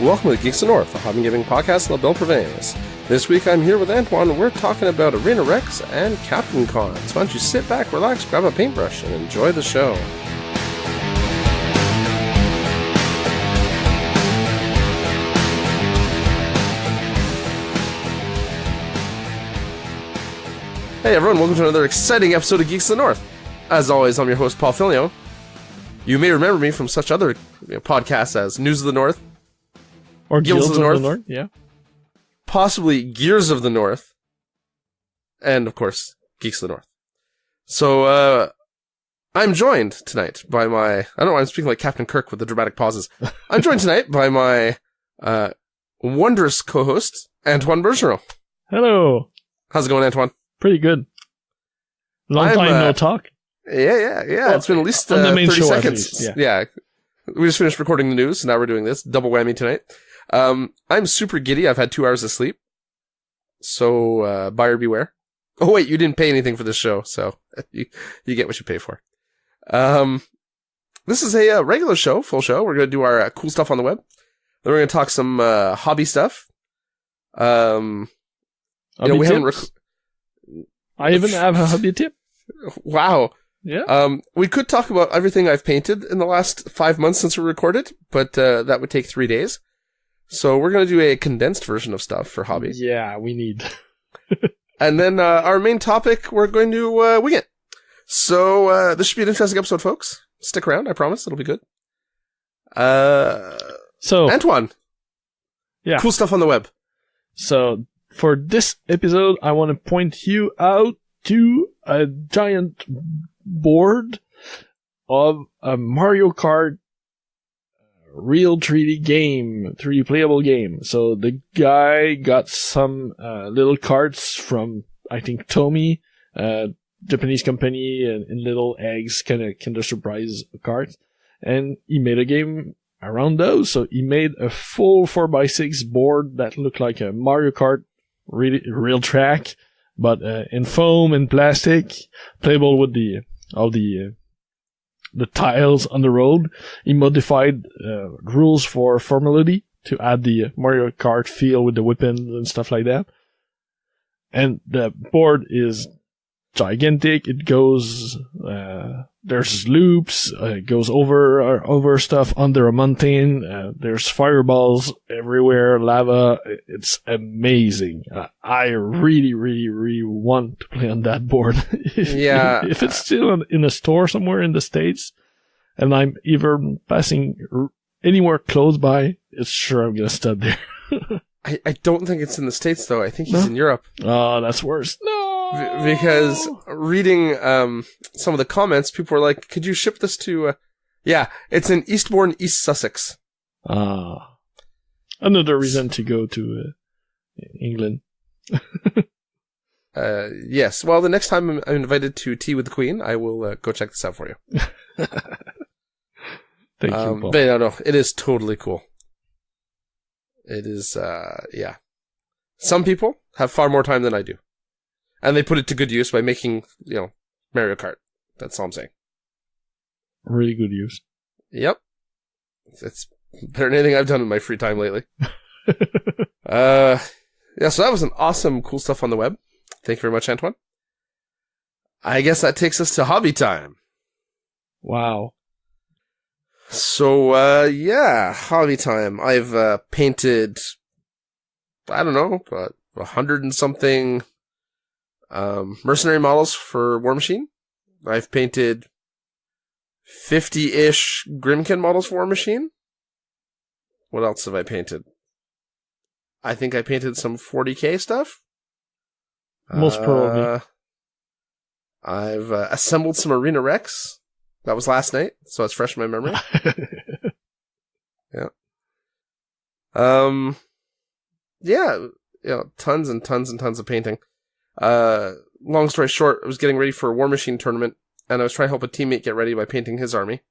Welcome to Geeks of the North, a hobby gaming podcast of Bill Purveys. This week I'm here with Antoine, and we're talking about Arena Rex and CaptainCon. So why don't you sit back, relax, grab a paintbrush, and enjoy the show. Hey everyone, welcome to another exciting episode of Geeks of the North. As always, I'm your host, Paul Filio. You may remember me from such other podcasts as News of the North, or Guilds of the North, yeah. Possibly Gears of the North, and of course, Geeks of the North. So, I'm joined tonight by my, I don't know why I'm speaking like Captain Kirk with the dramatic pauses. I'm joined tonight by my, wondrous co-host, Antoine Bergeron. Hello. How's it going, Antoine? Pretty good. Long time no talk. Yeah. Well, it's been at least 30 seconds. Least, yeah. We just finished recording the news, so now we're doing this. Double whammy tonight. I'm super giddy. I've had 2 hours of sleep. So, buyer beware. Oh, wait, you didn't pay anything for this show, so you get what you pay for. This is a regular show, full show. We're going to do our cool stuff on the web. Then we're going to talk some hobby stuff. We haven't I even have a hobby tip. Wow. Yeah. We could talk about everything I've painted in the last 5 months since we recorded, but that would take 3 days. So we're going to do a condensed version of stuff for hobby. Yeah, we need. And then our main topic, we're going to wing it. So this should be an interesting episode, folks. Stick around, I promise. It'll be good. So Antoine. Yeah. Cool stuff on the web. So for this episode, I want to point you out to a giant board of a Mario Kart real 3D game, 3D playable game. So the guy got some little carts from, I think, Tomy, Japanese company, in little eggs, kind of Kinder Surprise carts, and he made a game around those. So he made a full 4x6 board that looked like a Mario Kart real track, but in foam and plastic, playable with all the tiles on the road. He modified rules for formality to add the Mario Kart feel with the weapons and stuff like that. And the board is gigantic. It goes, there's loops, it goes over stuff under a mountain. There's fireballs everywhere, lava. It's amazing. I really, really, really want to play on that board. Yeah. If it's still in a store somewhere in the States, and I'm even passing anywhere close by, it's sure I'm gonna stud there. I don't think it's in the States, though. I think he's in Europe. Oh, that's worse. No! Because reading some of the comments, people were like, could you ship this to... Yeah, it's in Eastbourne, East Sussex. Another reason to go to England. Yes. Well, the next time I'm invited to Tea with the Queen, I will go check this out for you. Thank you, Paul. But no, it is totally cool. It is, yeah. Some people have far more time than I do. And they put it to good use by making, Mario Kart. That's all I'm saying. Really good use. Yep. It's better than anything I've done in my free time lately. Yeah, so that was an awesome, cool stuff on the web. Thank you very much, Antoine. I guess that takes us to hobby time. Wow. So, yeah, hobby time. I've painted, I don't know, 100 and something mercenary models for War Machine. I've painted 50-ish Grimkin models for War Machine. What else have I painted? I think I painted some 40k stuff. Most probably. I've assembled some Arena Rex. That was last night, so it's fresh in my memory. Yeah. Tons and tons and tons of painting. Long story short, I was getting ready for a War Machine tournament, and I was trying to help a teammate get ready by painting his army.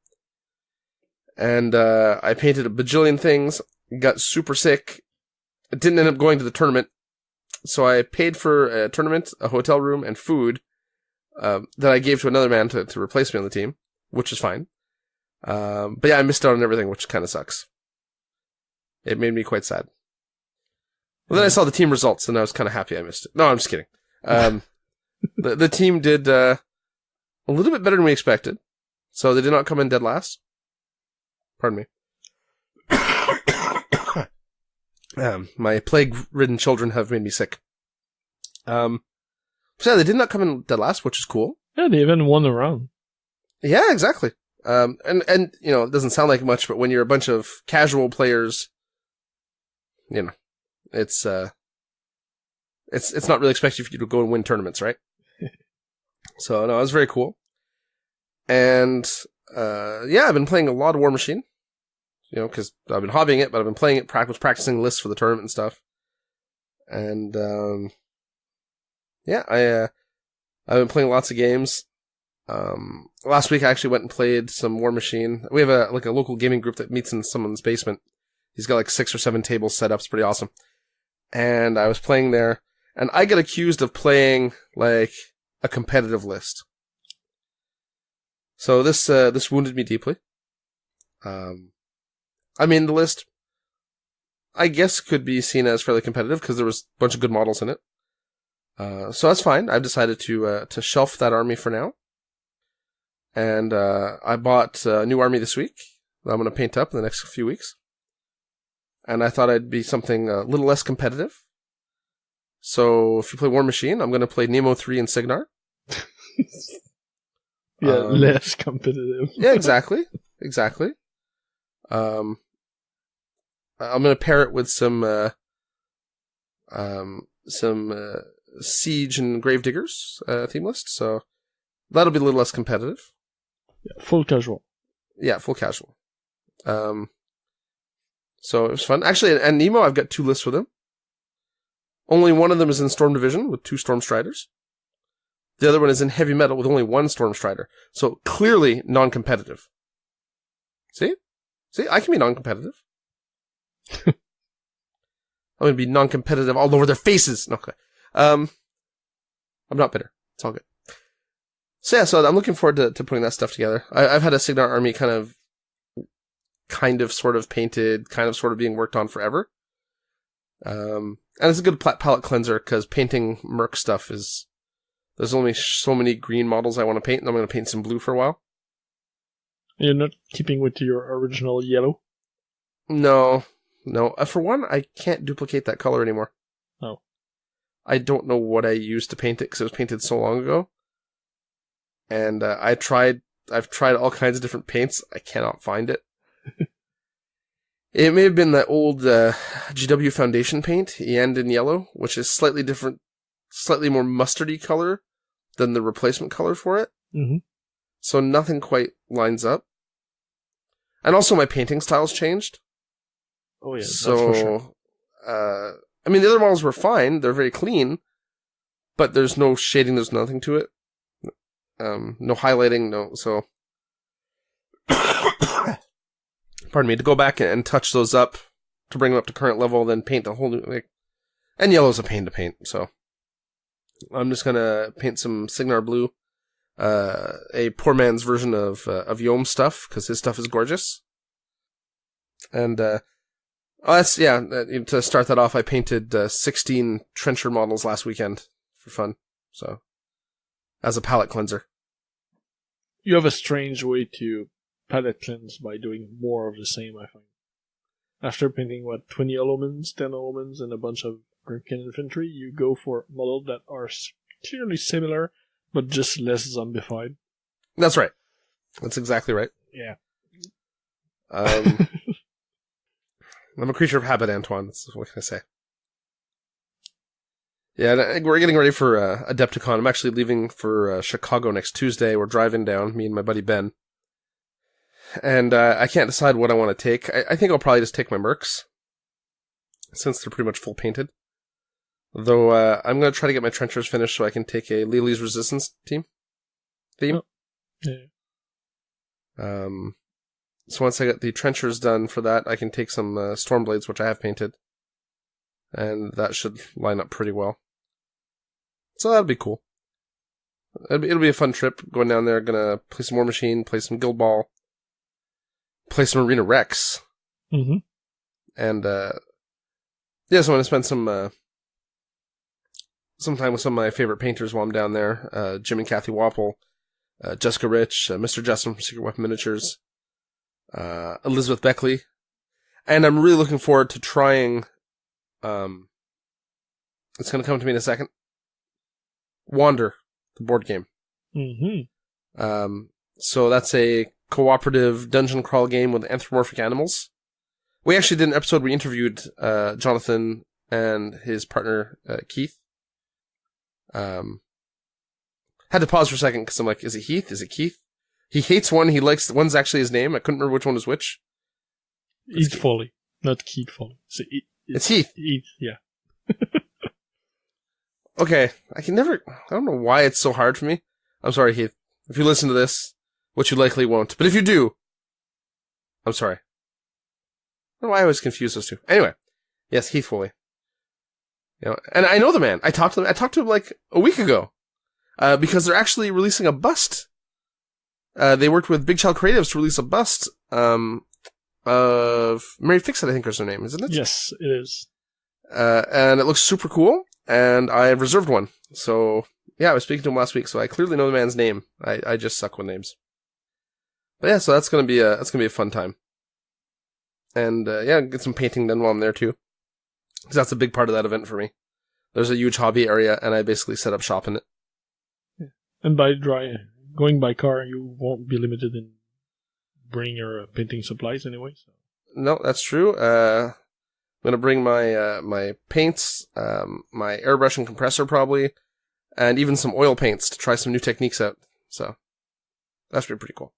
And I painted a bajillion things, got super sick, didn't end up going to the tournament, so I paid for a tournament, a hotel room, and food that I gave to another man to replace me on the team, which is fine. But yeah, I missed out on everything, which kind of sucks. It made me quite sad. Well, then I saw the team results, and I was kind of happy I missed it. No, I'm just kidding. The team did a little bit better than we expected, so they did not come in dead last. Pardon me. My plague-ridden children have made me sick. So yeah, they did not come in dead last, which is cool. Yeah, they even won a round. Yeah, exactly. And you know, it doesn't sound like much, but when you're a bunch of casual players, you know, it's not really expected for you to go and win tournaments, right? So no, it was very cool. And yeah, I've been playing a lot of War Machine, you know, because I've been hobbying it, but I've been playing it, practicing lists for the tournament and stuff. And yeah, I've been playing lots of games. Last week I actually went and played some War Machine. We have a local gaming group that meets in someone's basement. He's got like 6 or 7 tables set up. It's pretty awesome. And I was playing there, and I get accused of playing like a competitive list. So this wounded me deeply. I mean, the list, I guess, could be seen as fairly competitive because there was a bunch of good models in it. So that's fine. I've decided to shelf that army for now. And I bought a new army this week that I'm going to paint up in the next few weeks. And I thought I'd be something a little less competitive. So if you play War Machine, I'm going to play Nemo 3 and Signar. Yeah, less competitive. Yeah, exactly. Exactly. I'm going to pair it with some Siege and Gravediggers theme list. So that'll be a little less competitive. Yeah, full casual. Yeah, full casual. So it was fun. Actually, and Nemo, I've got 2 lists with him. Only one of them is in Storm Division with 2 Storm Striders. The other one is in Heavy Metal with only 1 Storm Strider. So clearly non-competitive. See? I can be non-competitive. I'm going to be non-competitive all over their faces. No, okay. I'm not bitter. It's all good. So yeah, so I'm looking forward to putting that stuff together. I've had a Signar army kind of sort of painted, sort of being worked on forever. And it's a good palette cleanser because painting Merc stuff there's only so many green models I want to paint, and I'm going to paint some blue for a while. You're not keeping with your original yellow? No. For one, I can't duplicate that color anymore. Oh. I don't know what I used to paint it because it was painted so long ago. And I've tried all kinds of different paints. I cannot find it. It may have been that old GW Foundation paint, and in yellow, which is slightly different, slightly more mustardy color than the replacement color for it. Mm-hmm. So nothing quite lines up. And also my painting style's changed. Oh yeah, so, that's for sure. I mean, the other models were fine. They're very clean. But there's no shading, there's nothing to it. No highlighting, so... Pardon me, to go back and touch those up, to bring them up to current level, then paint a whole new... And yellow's a pain to paint, so... I'm just gonna paint some Signar blue. A poor man's version of Yom stuff, because his stuff is gorgeous. And, to start that off, I painted 16 trencher models last weekend for fun, so, as a palette cleanser. You have a strange way to palette cleanse by doing more of the same, I find. After painting, 20 elements, 10 elements, and a bunch of Grimkin infantry, you go for models that are clearly similar, but just less zombified. That's right. That's exactly right. Yeah. I'm a creature of habit, Antoine. What can I say? Yeah, we're getting ready for Adepticon. I'm actually leaving for Chicago next Tuesday. We're driving down, me and my buddy Ben. And I can't decide what I want to take. I think I'll probably just take my Mercs, since they're pretty much full painted. Though I'm going to try to get my trenchers finished so I can take a Lily's Resistance theme. Oh. Yeah. So once I get the trenchers done for that, I can take some Stormblades, which I have painted. And that should line up pretty well. So that'll be cool. It'll be a fun trip going down there. Gonna play some War Machine, play some Guild Ball, play some Arena Rex. Mm-hmm. And, so I'm going to spend some time with some of my favorite painters while I'm down there. Jim and Kathy Wapple, Jessica Rich, Mr. Justin from Secret Weapon Miniatures, Elizabeth Beckley. And I'm really looking forward to trying, it's going to come to me in a second, Wander, the board game. Mm-hmm. So that's a cooperative dungeon crawl game with anthropomorphic animals. We actually did an episode where we interviewed Jonathan and his partner, Keith. Had to pause for a second because I'm like, is it Heath? Is it Keith? He hates one, he likes, one's actually his name. I couldn't remember which one was which. Heath Foley, not Keith Foley. It's Heath. Heath, yeah. Okay, I don't know why it's so hard for me. I'm sorry, Heath. If you listen to this, which you likely won't, but if you do, I'm sorry. I don't know why I always confuse those two. Anyway, yes, Heath Foley. You know, and I know the man. I talked to him like a week ago, because they're actually releasing a bust. They worked with Big Child Creatives to release a bust, of Mary Fixit, I think is her name, isn't it? Yes, it is. And it looks super cool, and I have reserved one. So, yeah, I was speaking to him last week, so I clearly know the man's name. I just suck with names. But yeah, so that's gonna be a fun time. And, yeah, get some painting done while I'm there too. Because that's a big part of that event for me. There's a huge hobby area, and I basically set up shop in it. Yeah. And going by car, you won't be limited in bringing your painting supplies anyway. So. No, that's true. I'm gonna bring my my paints, my airbrush and compressor probably, and even some oil paints to try some new techniques out. So that should be pretty cool.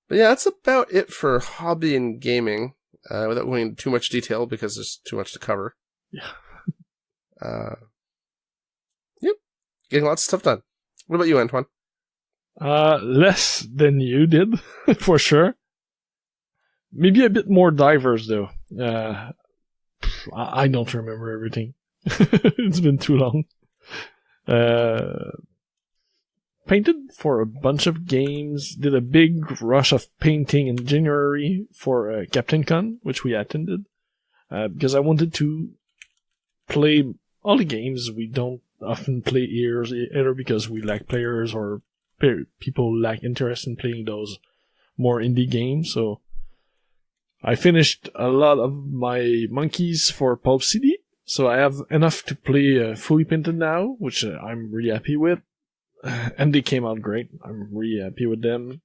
But yeah, that's about it for hobby and gaming. Without going into too much detail because there's too much to cover. Yeah. Yep. Getting lots of stuff done. What about you, Antoine? Less than you did, for sure. Maybe a bit more diverse, though. I don't remember everything. It's been too long. Painted for a bunch of games, did a big rush of painting in January for CaptainCon, which we attended, because I wanted to play all the games we don't often play here, either because we lack players or people lack interest in playing those more indie games. So I finished a lot of my monkeys for Pulp City, so I have enough to play fully painted now, which I'm really happy with. And they came out great. I'm really happy with them.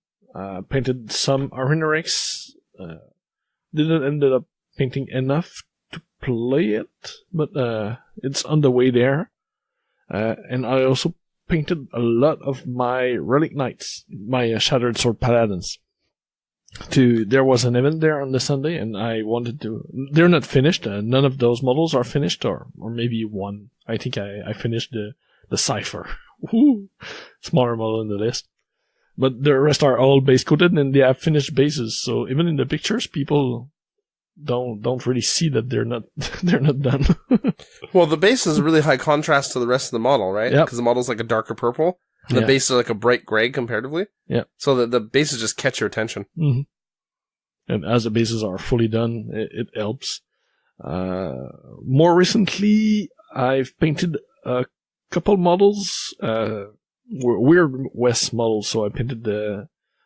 Painted some Arenarix. Didn't end up painting enough to play it, but it's on the way there. And I also painted a lot of my Relic Knights, my Shattered Sword Paladins. There was an event there on the Sunday, and I wanted to... They're not finished. None of those models are finished, or maybe one. I think I finished the Cypher. Woo! Smaller model in the list. But the rest are all base coated and they have finished bases, so even in the pictures people don't really see that they're not done. Well, the base is a really high contrast to the rest of the model, right? Yep. Because the model's like a darker purple. And the base is like a bright gray comparatively. Yeah. So the bases just catch your attention. Mm-hmm. And as the bases are fully done, it helps. More recently, I've painted a couple models, Weird West models, so I painted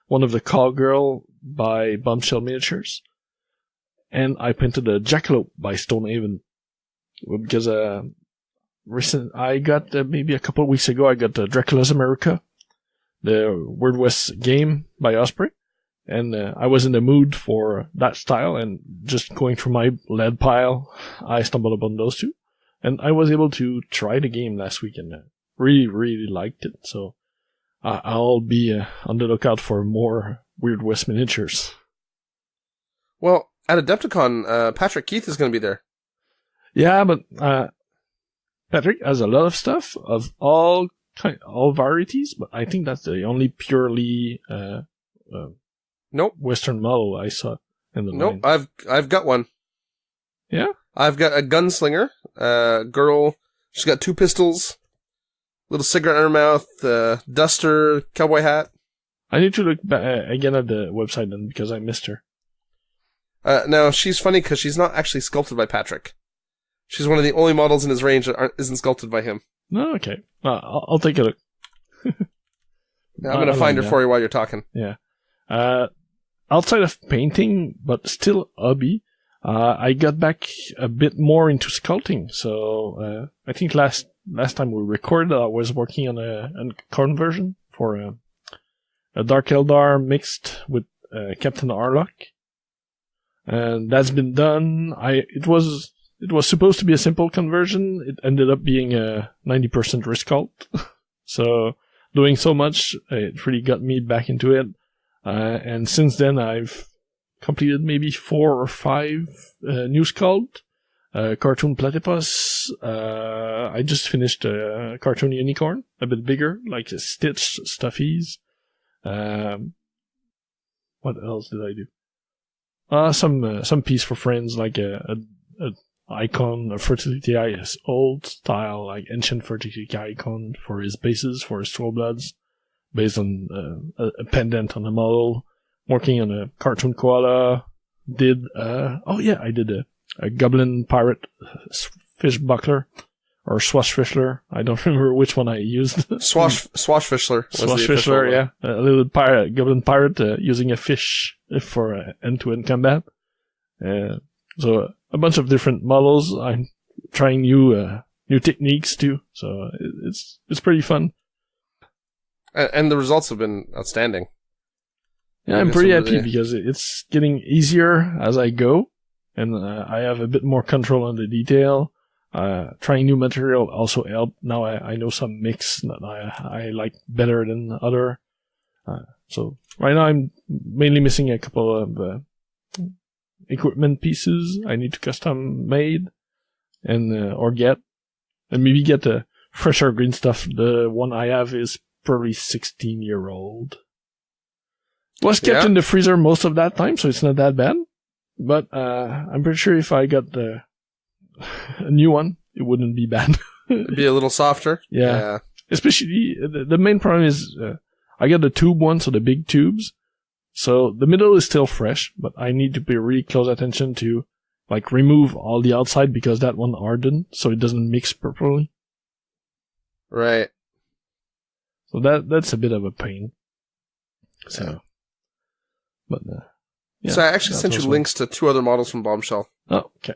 one of the Cowgirl by Bombshell Miniatures, and I painted a Jackalope by Stonehaven, because I got, maybe a couple of weeks ago, I got Dracula's America, the Weird West game by Osprey, and I was in the mood for that style, and just going through my lead pile, I stumbled upon those two. And I was able to try the game last week and really, really liked it. So I'll be on the lookout for more Weird West miniatures. Well, at Adepticon, Patrick Keith is going to be there. Yeah, but Patrick has a lot of stuff of all varieties, but I think that's the only purely nope Western model I saw in the line. Nope, I've got one. Yeah? I've got a gunslinger, girl. She's got 2 pistols, little cigarette in her mouth, duster, cowboy hat. I need to look again at the website then because I missed her. Now, she's funny because she's not actually sculpted by Patrick. She's one of the only models in his range that isn't sculpted by him. No, okay. I'll take a look. Yeah, I'm going to find her for you while you're talking. Yeah. Outside of painting, but still hobby, I got back a bit more into sculpting. So I think last time we recorded, I was working on a conversion for a Dark Eldar mixed with Captain Arlock. And that's been done. It was supposed to be a simple conversion. It ended up being a 90% resculpt. So doing so much, it really got me back into it. And since then, I've completed maybe 4 or 5 new sculpt. Cartoon platypus. I just finished a cartoon unicorn, a bit bigger, like a Stitch stuffies. What else did I do? Some piece for friends, like a icon, a fertility old style, like ancient fertility icon for his bases, for his Trollbloods, based on a pendant on the model. Working on a cartoon koala. I did a goblin pirate fish buckler, or swashfishler. I don't remember which one I used. Swashfishler. Swashfishler, yeah. A little goblin pirate using a fish for end-to-end combat. So a bunch of different models. I'm trying new techniques too. So it's pretty fun. And the results have been outstanding. Yeah, I'm pretty happy because it's getting easier as I go, and I have a bit more control on the detail. Trying new material also helped. Now I know some mix that I like better than other. So right now I'm mainly missing a couple of equipment pieces I need to custom made and or get, and maybe get the fresher green stuff. The one I have is probably 16-year-old. Was kept in the freezer most of that time, so it's not that bad. But I'm pretty sure if I got a new one, it wouldn't be bad. It'd be a little softer. Yeah. Especially, the main problem is I got the tube one, so the big tubes. So the middle is still fresh, but I need to pay really close attention to like remove all the outside because that one hardened, so it doesn't mix properly. Right. So that's a bit of a pain. So. But, so I actually sent you links to 2 other models from Bombshell. Oh, okay.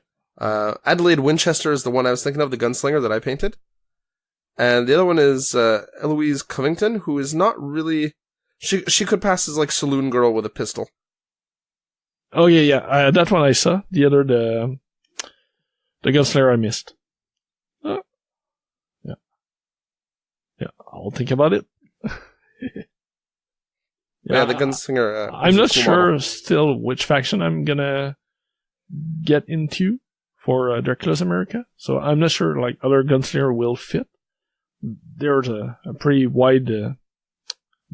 Adelaide Winchester is the one I was thinking of, the gunslinger that I painted. And the other one is Eloise Covington, who is not really... She could pass as like saloon girl with a pistol. Oh, yeah. That one I saw. The other, the gunslinger I missed. Oh. Yeah. Yeah, I'll think about it. Yeah, the gunslinger. I'm not sure still which faction I'm gonna get into for Dracula's America. So I'm not sure like other gunslinger will fit. There's a pretty wide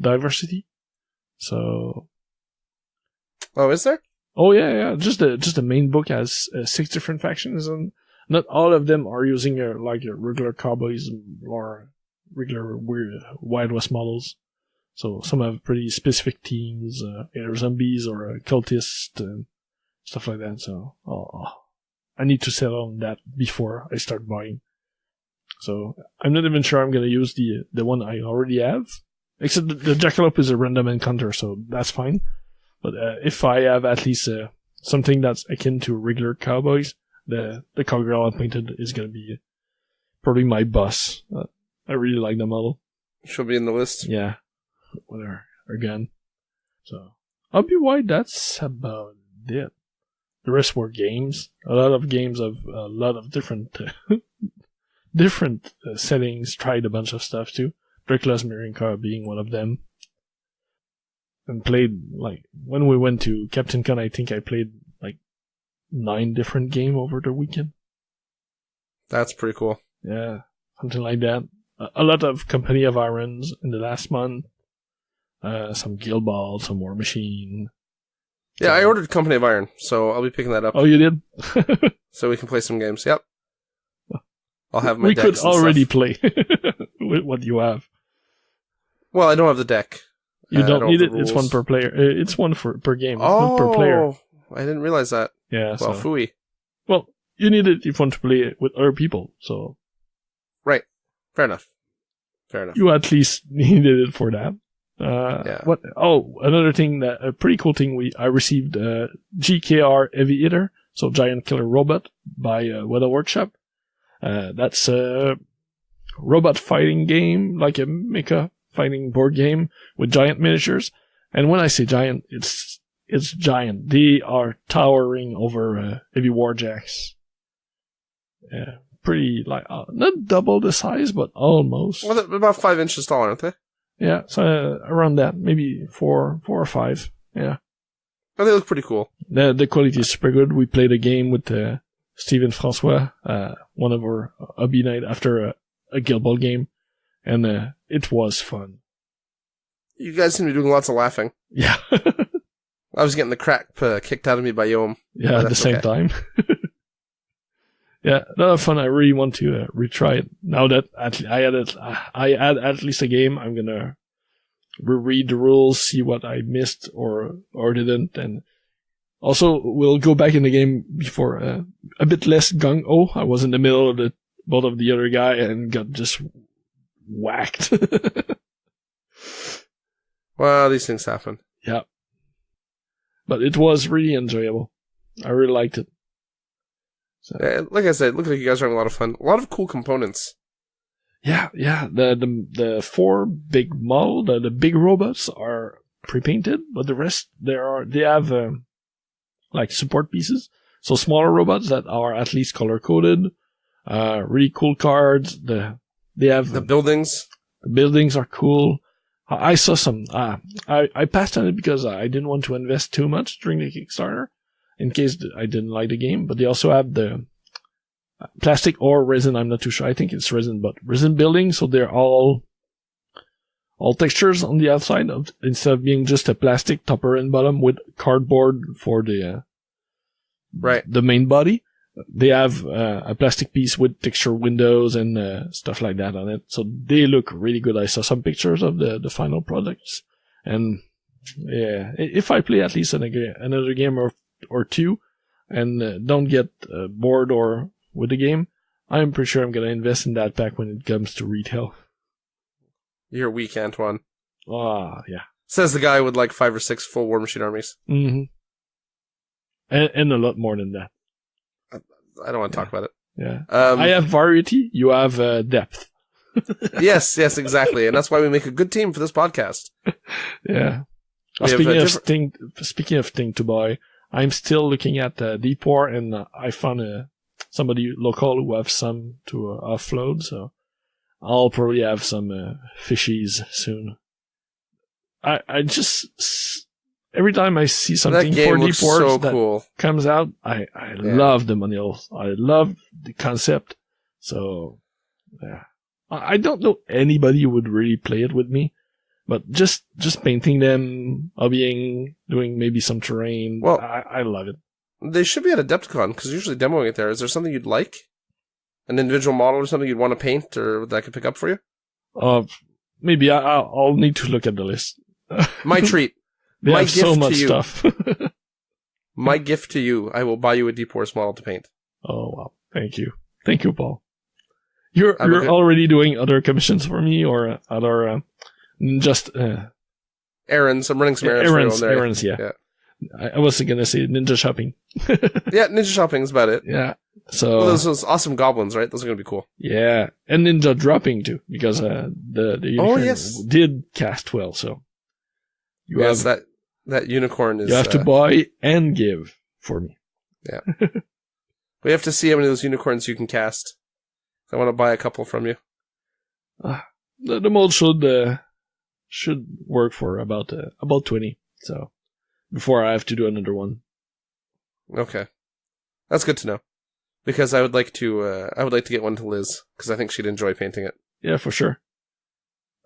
diversity. So. Oh, is there? Oh yeah. Just the main book has 6 different factions, and not all of them are using like regular cowboys or regular weird Wild West models. So some have pretty specific teams, either zombies or cultists and stuff like that. So I need to settle on that before I start buying. So I'm not even sure I'm going to use the one I already have. Except the Jackalope is a random encounter, so that's fine. But if I have at least something that's akin to regular cowboys, the cowgirl I painted is going to be probably my boss. I really like the model. She'll be in the list. Yeah. With her gun. So, hobby-wide, that's about it. The rest were games. A lot of games of a lot of different settings. Tried a bunch of stuff too. Dracula's Mirroring Car being one of them. And played, like, when we went to CaptainCon, I think I played, like, 9 different games over the weekend. That's pretty cool. Yeah, something like that. A lot of Company of Irons in the last month. Some Guild Ball, some War Machine. Yeah, I ordered Company of Iron, so I'll be picking that up. Oh, you did? So we can play some games. Yep. I'll have my decks. We could already play with what you have. Well, I don't have the deck. You don't need it. It's one per player. It's one per game. It's not per player. I didn't realize that. Yeah. Well, phooey. Well, you need it if you want to play it with other people. So. Right. Fair enough. You at least needed it for that. Yeah. What? Oh, another thing a pretty cool thing. I received GKR Heavy Hitter, so Giant Killer Robot by Weather Workshop. That's a robot fighting game, like a mecha fighting board game with giant miniatures. And when I say giant, it's giant. They are towering over heavy warjacks. Yeah, pretty like not double the size, but almost. Well, they're about 5 inches tall, aren't they? Yeah, so around that, maybe 4 or 5. Yeah. Oh, they look pretty cool. The quality is super good. We played a game with Steve and Francois, one of our hobby night after a Guild Ball game, and it was fun. You guys seem to be doing lots of laughing. Yeah. I was getting the crap kicked out of me by Yom. Yeah, at the same time. Yeah, a lot of fun. I really want to retry it. Now that I had at least a game, I'm gonna reread the rules, see what I missed or didn't, and also we'll go back in the game before a bit less gung-ho. I was in the middle of the boat of the other guy and got just whacked. Well, these things happen. Yeah. But it was really enjoyable. I really liked it. So. Like I said, look like you guys are having a lot of fun. A lot of cool components. Yeah. The 4 big model, the big robots are pre-painted, but the rest they have like support pieces. So smaller robots that are at least color coded. Really cool cards. They have the buildings. The buildings are cool. I saw some. I passed on it because I didn't want to invest too much during the Kickstarter, in case I didn't like the game. But they also have the plastic or resin. I'm not too sure. I think it's resin, but resin buildings. So they're all textures on the outside instead of being just a plastic topper and bottom with cardboard for the main body. They have a plastic piece with texture windows and stuff like that on it. So they look really good. I saw some pictures of the final products. And yeah, if I play at least another game or two and don't get bored or with the game, I'm pretty sure I'm going to invest in that pack when it comes to retail. You're weak, Antoine. Yeah. Says the guy with like 5 or 6 full War Machine armies. Mm-hmm. And a lot more than that. I don't want to talk about it. Yeah. I have variety. You have depth. yes, exactly. And that's why we make a good team for this podcast. Yeah. Speaking of thing to buy, I'm still looking at Deep War, and I found somebody local who have some to offload, so I'll probably have some fishies soon. I just... Every time I see something for Deep War that comes out, I love the manuals. I love the concept. So, yeah. I don't know anybody who would really play it with me, but just painting them, hobbying, doing maybe some terrain. Well, I love it. They should be at Adepticon, because usually demoing it there. Is there something you'd like? An individual model or something you'd want to paint or that I could pick up for you? Maybe I'll need to look at the list. My treat. They have so much stuff. My gift to you, I will buy you a Deep Wars model to paint. Oh, wow. Thank you. Thank you, Paul. You're already doing other commissions for me or other, just, errands. I'm running some errands. Errands, yeah. I wasn't going to say ninja shopping. Yeah, ninja shopping is about it. Yeah. So. Well, those awesome goblins, right? Those are going to be cool. Yeah. And ninja dropping too, because, the unicorn did cast well, so. That unicorn is... You have to buy and give for me. Yeah. We have to see how many of those unicorns you can cast. I want to buy a couple from you. The mold should work for about 20. So before I have to do another one. Okay, that's good to know. Because I would like to get one to Liz because I think she'd enjoy painting it. Yeah, for sure.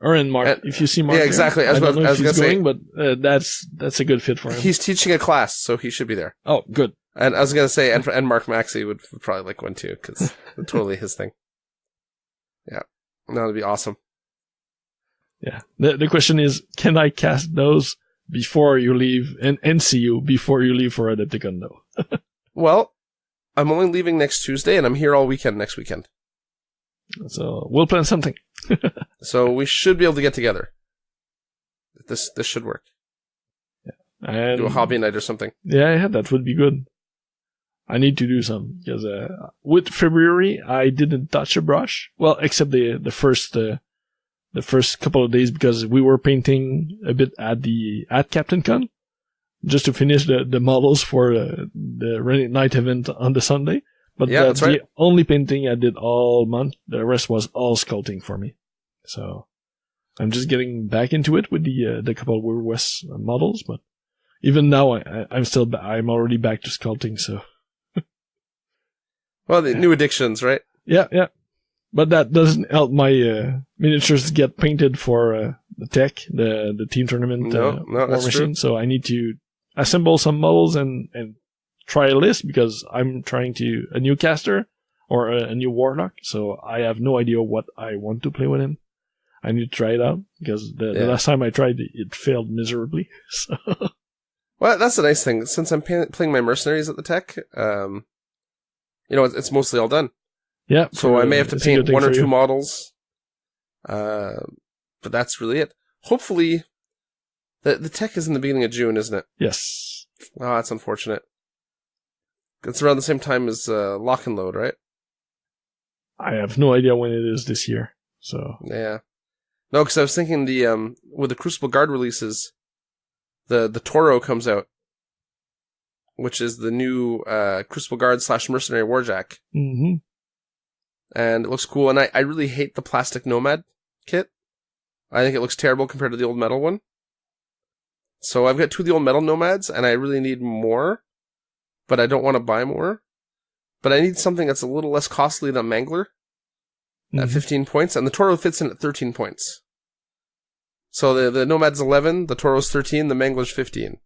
Or in Mark, if you see Mark. Yeah, exactly. I don't know if he's going, but that's a good fit for him. He's teaching a class, so he should be there. Oh, good. And I was going to say, and Mark Maxey would probably like one too, because it's totally his thing. Yeah. That would be awesome. Yeah. The question is, can I cast those before you leave, and see you before you leave for Adepticon, though. Well, I'm only leaving next Tuesday, and I'm here all weekend next weekend. So we'll plan something. So we should be able to get together. This should work. Yeah. And do a hobby night or something. Yeah, that would be good. I need to do some, because with February I didn't touch a brush. Well, except the first couple of days, because we were painting a bit at CaptainCon, just to finish the models for the Reddit night event on the Sunday. But yeah, that's right. The only painting I did all month. The rest was all sculpting for me. So I'm just getting back into it with the couple of Weird West models. But even now, I'm already back to sculpting. So. Well, the new addictions, right? Yeah. But that doesn't help my miniatures get painted for the tech, the team tournament No, that's machine. true. So I need to assemble some models and try a list, because I'm trying a new caster or a new warlock. So I have no idea what I want to play with him. I need to try it out, because the last time I tried it failed miserably. So. Well, that's the nice thing. Since I'm playing my mercenaries at the tech, it's mostly all done. Yeah. So I may have to paint one or two models. But that's really it. Hopefully, the tech is in the beginning of June, isn't it? Yes. Oh, that's unfortunate. It's around the same time as Lock and Load, right? I have no idea when it is this year. So. Yeah. No, because I was thinking with the Crucible Guard releases, the Toro comes out, which is the new Crucible Guard / Mercenary Warjack. Mm-hmm. And it looks cool, and I really hate the plastic Nomad kit. I think it looks terrible compared to the old metal one. So I've got 2 of the old metal Nomads, and I really need more, but I don't want to buy more. But I need something that's a little less costly than Mangler at 15 points, and the Toro fits in at 13 points. So the Nomad's 11, the Toro's 13, the Mangler's 15.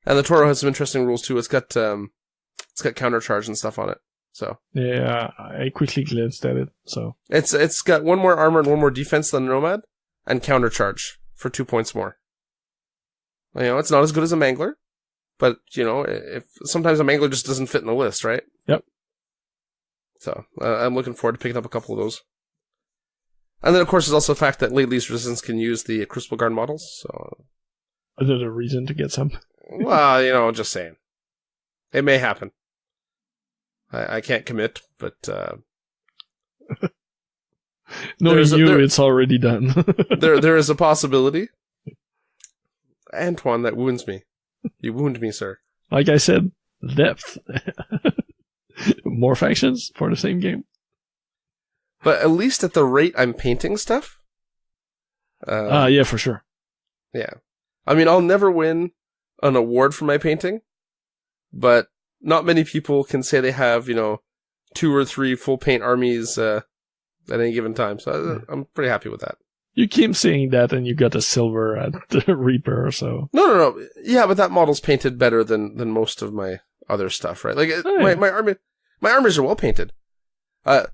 And the Toro has some interesting rules too. It's got countercharge and stuff on it. So yeah, I quickly glanced at it. So it's got 1 more armor and 1 more defense than the Nomad, and countercharge for 2 points more. It's not as good as a Mangler, but if sometimes a Mangler just doesn't fit in the list, right? Yep. So I'm looking forward to picking up a couple of those. And then, of course, there's also the fact that Late Least Resistance can use the Crucible Guard models. So another reason to get some. Well, just saying. It may happen. I can't commit, but... Knowing it's already done. there is a possibility. Antoine, that wounds me. You wound me, sir. Like I said, depth. More factions for the same game. But at least at the rate I'm painting stuff... yeah, for sure. Yeah. I mean, I'll never win an award for my painting, but not many people can say they have, 2 or 3 full paint armies at any given time. So I'm pretty happy with that. You keep saying that, and you got a silver at the Reaper, so... No. Yeah, but that model's painted better than most of my other stuff, right? Like, my armies are well painted. I'll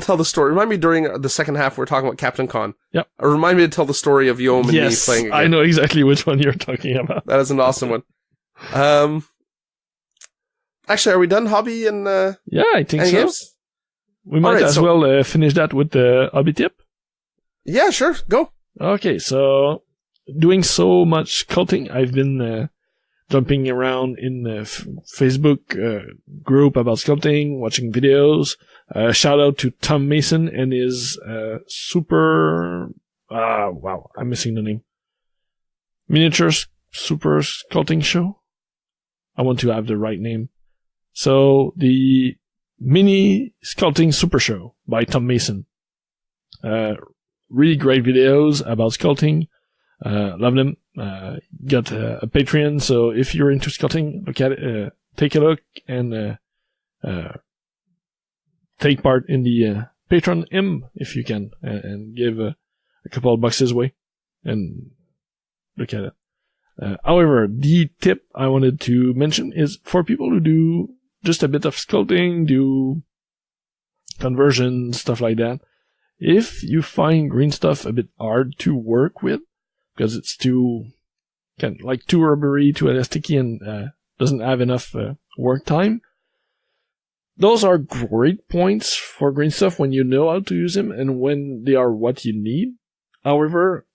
tell the story. Remind me during the second half we were talking about CaptainCon. Yep. Remind me to tell the story of Yom and me playing again. I know exactly which one you're talking about. That is an awesome one. Actually, are we done hobby and yeah, I think so. Games? We might well finish that with the hobby tip. Yeah, sure. Go. Okay, so doing so much sculpting, I've been jumping around in the Facebook group about sculpting, watching videos. Shout out to Tom Mason and his wow, I'm missing the name. Miniature Super Sculpting Show. I want to have the right name. So the Mini Sculpting Super Show by Tom Mason. Really great videos about sculpting. Love them. Got a Patreon, so if you're into sculpting, look at it, take a look and take part in the Patreon M if you can, and give a couple of bucks his way and look at it. However, the tip I wanted to mention is for people who do just a bit of sculpting, do conversion, stuff like that. If you find green stuff a bit hard to work with, because it's too rubbery, too elasticy, and doesn't have enough work time. Those are great points for green stuff when you know how to use them and when they are what you need. However,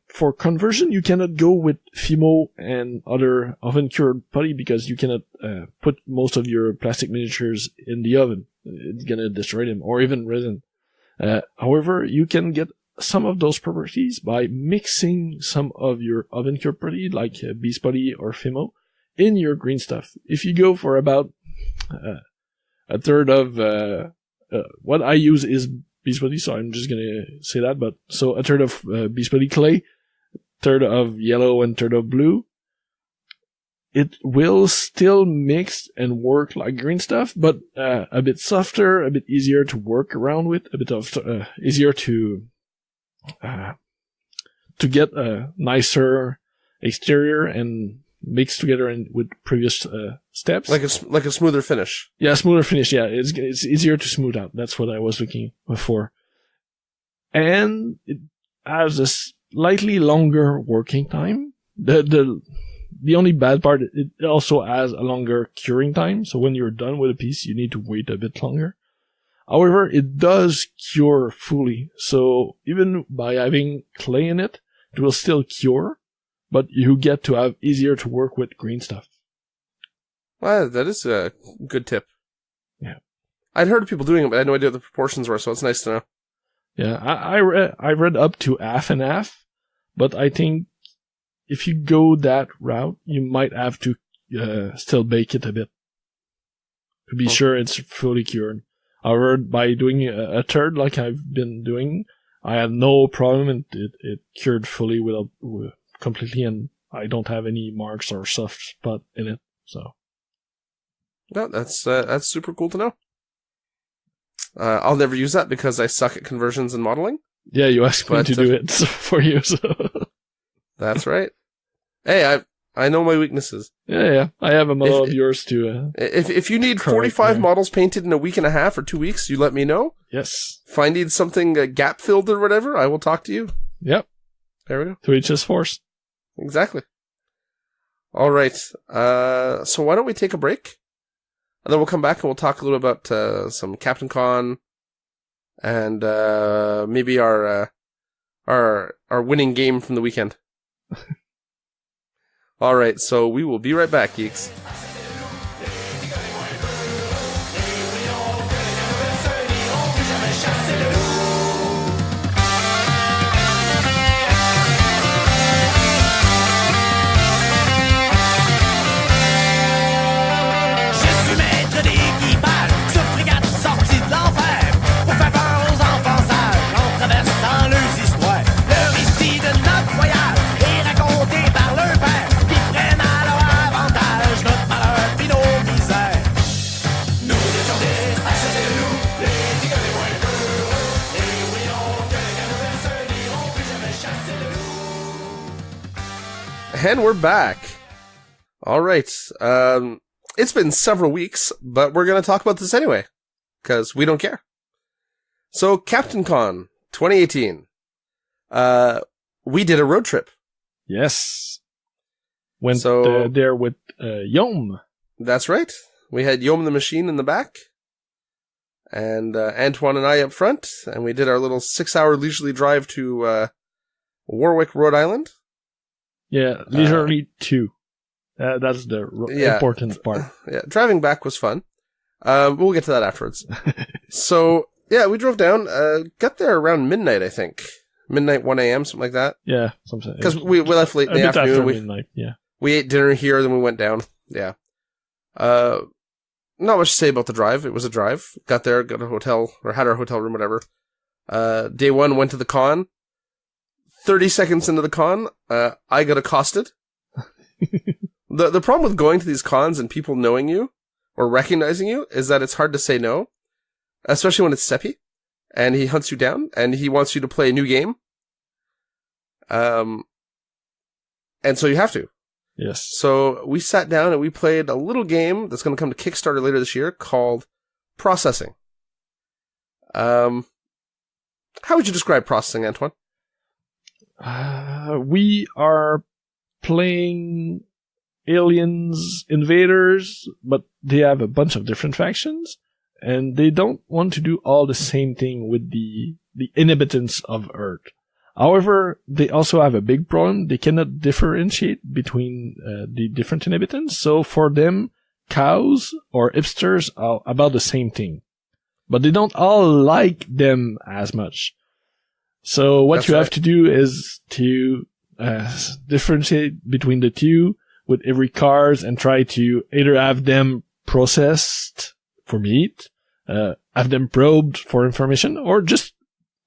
for conversion, you cannot go with Fimo and other oven-cured putty because you cannot put most of your plastic miniatures in the oven. It's gonna destroy them, or even resin. However, you can get some of those properties by mixing some of your oven-cured putty, like Beast Putty or Fimo, in your green stuff. If you go for about a third of what I use is Beast Putty, so I'm just gonna say that. But so a third of Beast Putty clay, third of yellow, and third of blue. It will still mix and work like green stuff, but a bit softer, a bit easier to work around with, a bit of easier to get a nicer exterior and mix together with previous steps. Like a smoother finish. Yeah, smoother finish. Yeah, it's easier to smooth out. That's what I was looking for. And it has a slightly longer working time. The only bad part, it also has a longer curing time. So when you're done with a piece, you need to wait a bit longer. However, it does cure fully. So even by having clay in it, it will still cure, but you get to have easier to work with green stuff. Well, that is a good tip. Yeah. I'd heard of people doing it, but I had no idea what the proportions were, so it's nice to know. Yeah, I read up to half and half, but I think if you go that route, you might have to still bake it a bit to be sure it's fully cured. However, by doing a third like I've been doing, I had no problem, and it cured fully completely, and I don't have any marks or soft spot in it. So, no, that's super cool to know. I'll never use that because I suck at conversions and modeling. Yeah, you asked me to do it for you, so. That's right. Hey, I know my weaknesses. Yeah. I have a model of yours too. If you need 45 models painted in a week and a half or 2 weeks, you let me know. Yes. If I need something gap filled or whatever, I will talk to you. Yep. There we go. To each his force. Exactly. All right. So why don't we take a break? And then we'll come back and we'll talk a little about some CaptainCon and maybe our winning game from the weekend. All right, so we will be right back, geeks. And we're back. All right. It's been several weeks, but we're going to talk about this anyway, because we don't care. So, CaptainCon 2018. We did a road trip. Yes. Went there with Yom. That's right. We had Yom the Machine in the back, and Antoine and I up front, and we did our little 6-hour leisurely drive to Warwick, Rhode Island. Yeah, leisurely 2. That's the important part. Yeah, driving back was fun. We'll get to that afterwards. So, yeah, we drove down, got there around midnight, I think. Midnight, 1 a.m., something like that. Yeah, something. Because we left late in the afternoon. After midnight, yeah. We ate dinner here, then we went down. Yeah. Not much to say about the drive. It was a drive. Got there, got a hotel, or had our hotel room, whatever. Day 1, went to the con. 30 seconds into the con, I got accosted. The problem with going to these cons and people knowing you or recognizing you is that it's hard to say no, especially when it's Seppi and he hunts you down and he wants you to play a new game. And so you have to. Yes. So we sat down and we played a little game that's going to come to Kickstarter later this year called Processing. How would you describe processing, Antoine? We are playing Aliens Invaders, but they have a bunch of different factions, and they don't want to do all the same thing with the inhabitants of Earth. However, they also have a big problem. They cannot differentiate between the different inhabitants, so for them, cows or hipsters are about the same thing. But they don't all like them as much. So what you have to do is to differentiate between the two with every cars and try to either have them processed for meat, have them probed for information, or just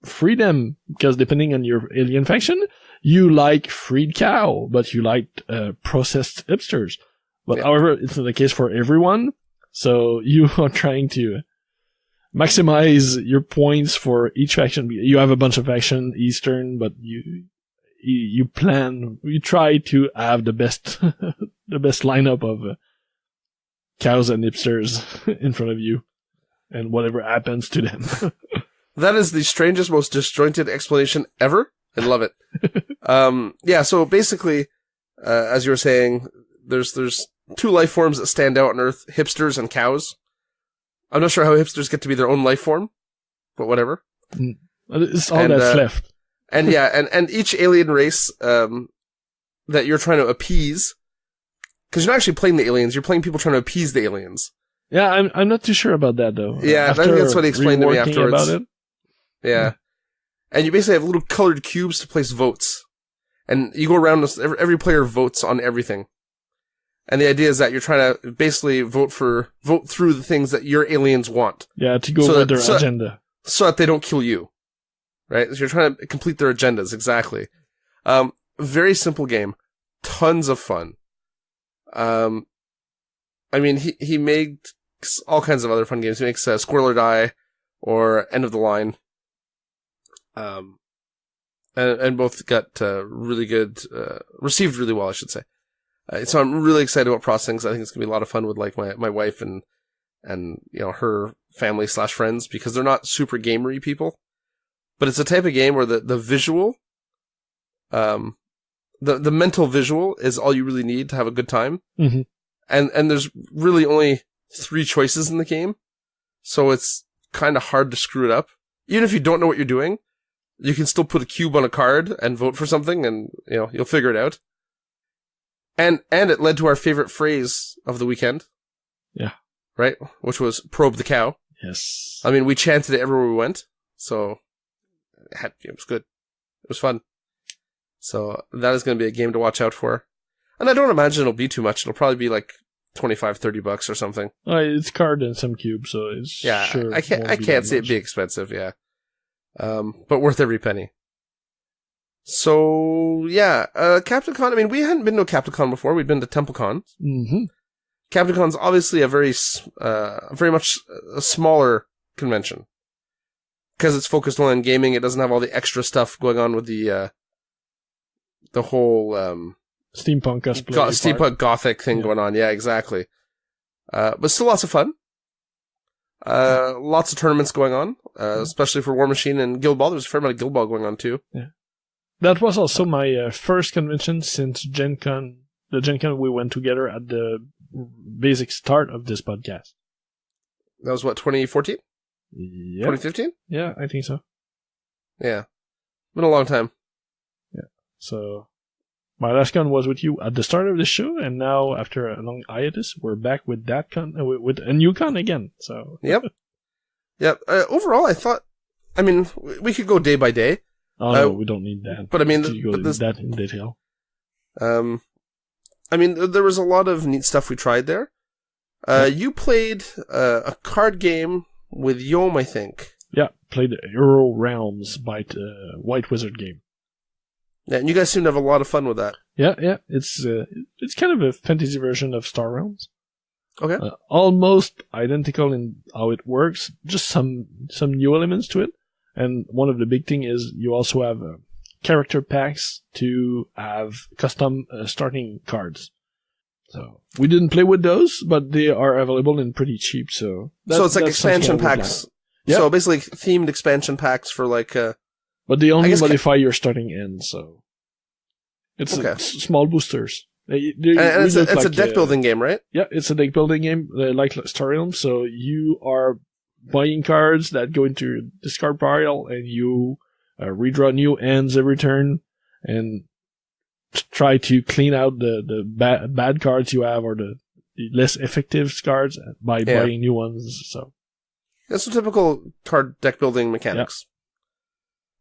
free them, because depending on your alien faction, you like freed cow, but you like processed hipsters. But however, it's not the case for everyone, so you are trying to maximize your points for each faction. You have a bunch of faction Eastern, but you try to have the best the best lineup of cows and hipsters in front of you, and whatever happens to them. That is the strangest, most disjointed explanation ever. I love it. So basically, as you were saying, there's two life forms that stand out on Earth: hipsters and cows. I'm not sure how hipsters get to be their own life form, but whatever. It's all that's left. And and each alien race that you're trying to appease, because you're not actually playing the aliens, you're playing people trying to appease the aliens. Yeah, I'm not too sure about that though. Yeah, I think that's what he explained to me afterwards. About it. Yeah. And you basically have little colored cubes to place votes. And you go around, every player votes on everything. And the idea is that you're trying to basically vote through the things that your aliens want. Yeah, to go with their agenda. So that they don't kill you. Right? So you're trying to complete their agendas, exactly. Very simple game. Tons of fun. I mean, he made all kinds of other fun games. He makes Squirrel or Die or End of the Line. And both got really good, received really well, I should say. So I'm really excited about Processing. I think it's gonna be a lot of fun with like my wife and you know her family / friends, because they're not super gamery people, but it's a type of game where the visual, the mental visual is all you really need to have a good time. Mm-hmm. And there's really only 3 choices in the game, so it's kind of hard to screw it up. Even if you don't know what you're doing, you can still put a cube on a card and vote for something, and you know you'll figure it out. And it led to our favorite phrase of the weekend. Yeah. Right? Which was probe the cow. Yes. I mean, we chanted it everywhere we went, so it was good. It was fun. So that is going to be a game to watch out for. And I don't imagine it'll be too much. It'll probably be like $25-$30 or something. It's card and some cubes, so it's sure I can't see it being expensive, yeah. But worth every penny. So, yeah, CaptainCon, I mean, we hadn't been to a CaptainCon before. We'd been to TempleCon. Mm-hmm. CaptainCon's obviously a very much a smaller convention. Because it's focused only on gaming, it doesn't have all the extra stuff going on with the whole, steampunk cosplay. Steampunk gothic thing going on. Yeah, exactly. But still lots of fun. Lots of tournaments going on, especially for War Machine and Guild Ball. There's a fair amount of Guild Ball going on too. Yeah. That was also my first convention since Gen Con, the Gen Con we went together at the basic start of this podcast. That was what, 2014? Yeah. 2015? Yeah, I think so. Yeah. Been a long time. Yeah. So, my last con was with you at the start of the show, and now, after a long hiatus, we're back with that con, with a new con again, so. Yep. Yep. Overall, I thought, I mean, we could go day by day. Oh, no, we don't need that. But I mean, that in detail. I mean, there was a lot of neat stuff we tried there. You played a card game with Yom, I think. Yeah, played Euro Realms by White Wizard game. Yeah, and you guys seem to have a lot of fun with that. Yeah. It's kind of a fantasy version of Star Realms. Okay. Almost identical in how it works, just some new elements to it. And one of the big thing is you also have character packs to have custom starting cards. So we didn't play with those, but they are available and pretty cheap. So it's like expansion packs. Like. Yeah. So basically themed expansion packs for like. But they only modify your starting end. So It's Okay. small boosters. They And it's look a like, deck building game, right? Yeah, it's a deck building game like Star Realms. So you are buying cards that go into your discard pile, and you redraw new ends every turn, and try to clean out the bad cards you have, or the less effective cards by buying new ones. So it's a typical card deck building mechanics.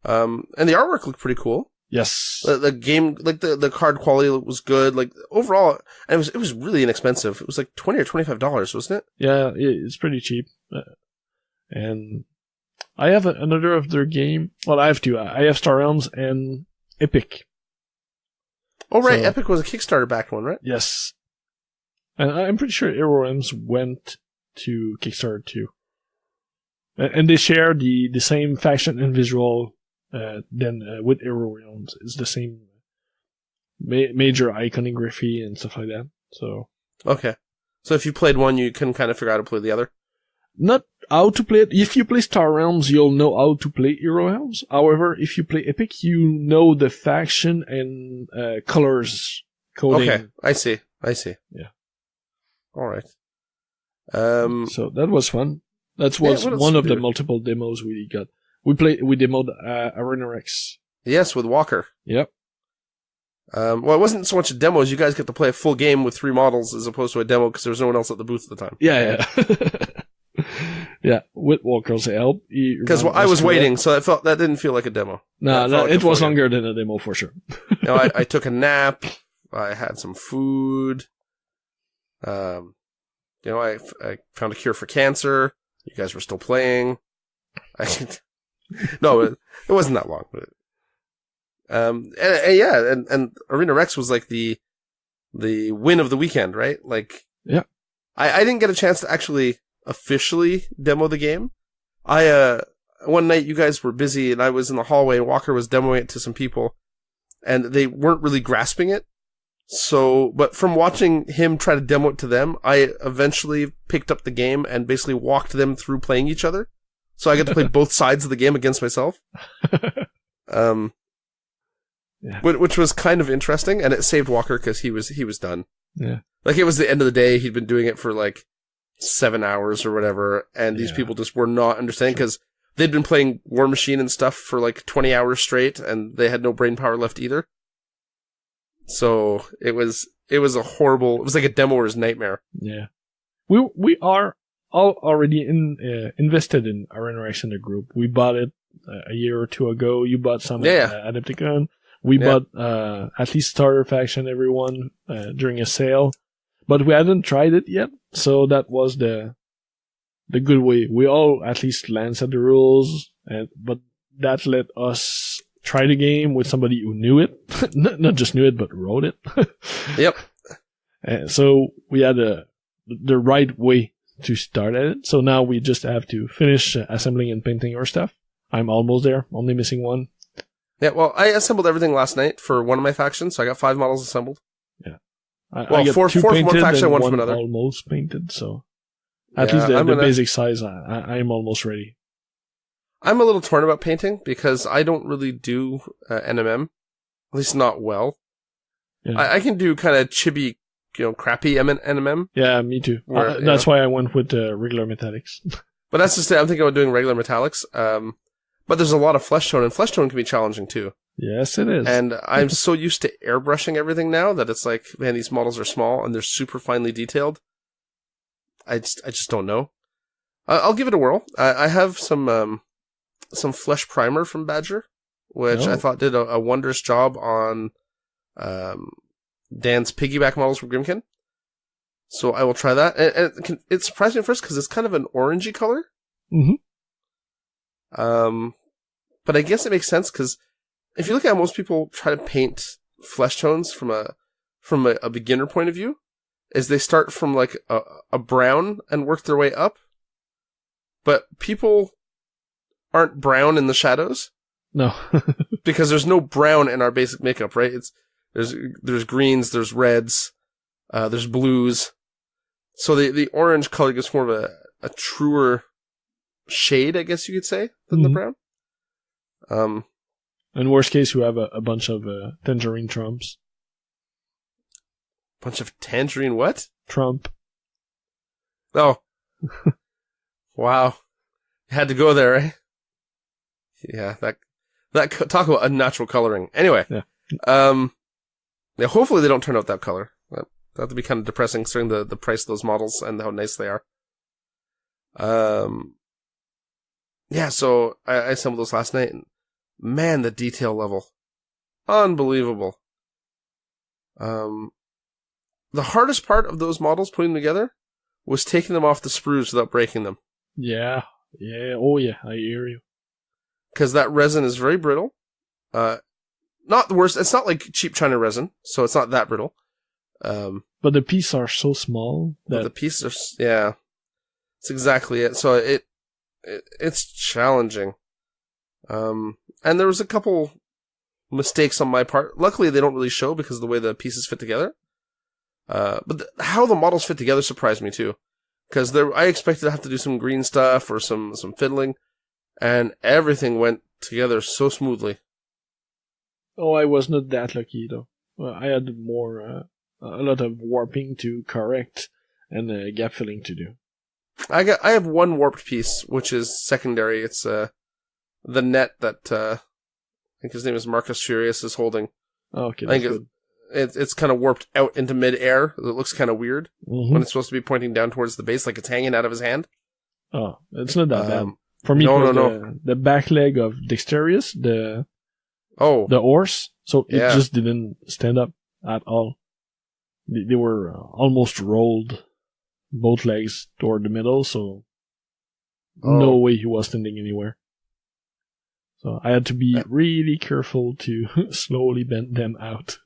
And the artwork looked pretty cool. Yes, The game, like the card quality was good. Like overall, and it was really inexpensive. It was like $20 or $25, wasn't it? yeah, it's pretty cheap. And I have another of their game. Well, I have two. I have Star Realms and Epic. Oh, right. So, Epic was a Kickstarter backed one, right? Yes. And I'm pretty sure Hero Realms went to Kickstarter too. And they share the same faction and visual with Hero Realms. It's the same major iconography and stuff like that. So Okay. So if you played one, you can kind of figure out how to play the other? Not how to play it. If you play Star Realms, you'll know how to play Hero Realms. However, if you play Epic, you know the faction and colors coding. Okay, I see. Yeah. All right. So that was fun. That was one of the multiple demos we got. We demoed Arena Rex. Yes, with Walker. Yep. Well, it wasn't so much a demo as you guys get to play a full game with 3 models as opposed to a demo because there was no one else at the booth at the time. Yeah. Yeah, with Walker's help. Because I was waiting, so that didn't feel like a demo. No, it was longer than a demo for sure. I took a nap. I had some food. I found a cure for cancer. You guys were still playing. No, it wasn't that long. But, and Arena Rex was like the win of the weekend, right? Like, yeah. I didn't get a chance to actually officially demo the game. One night you guys were busy and I was in the hallway and Walker was demoing it to some people and they weren't really grasping it. So, but from watching him try to demo it to them, I eventually picked up the game and basically walked them through playing each other. So I got to play both sides of the game against myself. Which was kind of interesting, and it saved Walker because he was done. Yeah. Like, it was the end of the day, he'd been doing it for like 7 hours or whatever, and these people just were not understanding because they'd been playing War Machine and stuff for like 20 hours straight, and they had no brain power left either. So it was like a demoer's nightmare. Yeah. We are all already invested in Arena Rex in the group. We bought it a year or two ago. You bought some at TopicCaptain. We bought at least starter faction everyone during a sale, but we hadn't tried it yet. So that was the good way. We all at least glanced at the rules, but that let us try the game with somebody who knew it, not just knew it, but wrote it. Yep. So we had the right way to start at it. So now we just have to finish assembling and painting our stuff. I'm almost there, only missing one. Yeah, well, I assembled everything last night for one of my factions, so I got 5 models assembled. Yeah. I got 4 from one faction and 1 from another. Almost painted, so at least the basic size, I'm almost ready. I'm a little torn about painting because I don't really do NMM, at least not well. Yeah. I can do kind of chibi, crappy NMM. Yeah, me too. That's why I went with regular metallics. But that's just it. I'm thinking about doing regular metallics. But there's a lot of flesh tone, and flesh tone can be challenging too. Yes, it is. And I'm so used to airbrushing everything now that it's like, man, these models are small and they're super finely detailed. I just don't know. I'll give it a whirl. I have some flesh primer from Badger, which I thought did a wondrous job on Dan's piggyback models from Grimkin. So I will try that. And it surprised me at first because it's kind of an orangey color. Mm-hmm. But I guess it makes sense because if you look at how most people try to paint flesh tones from a beginner point of view, is they start from like a brown and work their way up. But people aren't brown in the shadows. No. Because there's no brown in our basic makeup, right? There's greens, there's reds, there's blues. So the orange color gives more of a truer shade, I guess you could say, than the brown. In worst case, you have a bunch of tangerine trumps. Bunch of tangerine what? Trump. Oh. Wow. Had to go there, eh? Yeah, that talk about unnatural coloring. Anyway. Yeah. Yeah, hopefully they don't turn out that color. That would be kind of depressing considering the price of those models and how nice they are. Yeah, so I assembled those last night, and man, the detail level. Unbelievable. The hardest part of those models putting them together was taking them off the sprues without breaking them. Yeah. Yeah. Oh, yeah. I hear you. Because that resin is very brittle. Not the worst. It's not like cheap China resin, so it's not that brittle. But the pieces are so small that the pieces are, yeah. That's exactly it. So it's challenging. And there was a couple mistakes on my part. Luckily, they don't really show because of the way the pieces fit together. But how the models fit together surprised me too. Because I expected to have to do some green stuff or some fiddling, and everything went together so smoothly. Oh, I was not that lucky though. I had a lot of warping to correct and gap filling to do. I have one warped piece, which is secondary. It's the net that I think his name is Marcus Furious is holding. Oh, okay, I think that's good. It's kind of warped out into mid-air. It looks kind of weird when it's supposed to be pointing down towards the base, like it's hanging out of his hand. Oh, it's not that bad. For me, the back leg of Dexterius, the horse, so it just didn't stand up at all. They were almost rolled, both legs toward the middle, so no way he was standing anywhere. So I had to be really careful to slowly bend them out.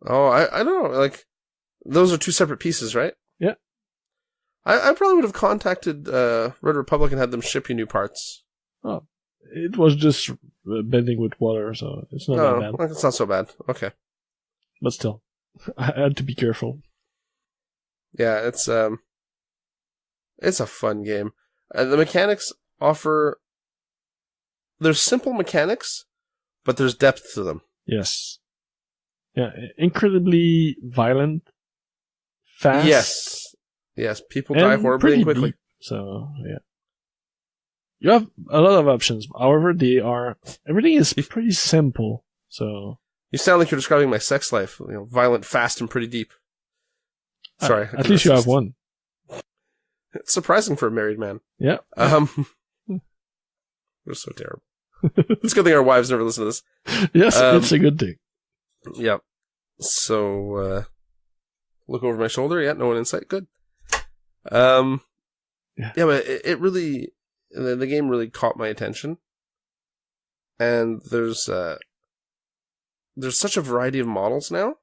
I don't know. Like, those are two separate pieces, right? Yeah. I probably would have contacted Red Republic and had them ship you new parts. Oh, it was just bending with water, so it's not that bad. It's not so bad. Okay. But still, I had to be careful. Yeah, it's a fun game. The mechanics offer... There's simple mechanics, but there's depth to them. Yes. Yeah, incredibly violent, fast. Yes, people die horribly and quickly. Deep, so, yeah. You have a lot of options. However, everything is pretty simple, so... You sound like you're describing my sex life. Violent, fast, and pretty deep. Sorry. At least you have one. It's surprising for a married man. Yeah. We're so terrible. It's a good thing our wives never listen to this. Yes, it's a good thing. Yeah. So, look over my shoulder. Yeah, no one in sight. Good. Yeah, but it really, the game really caught my attention. And there's such a variety of models now.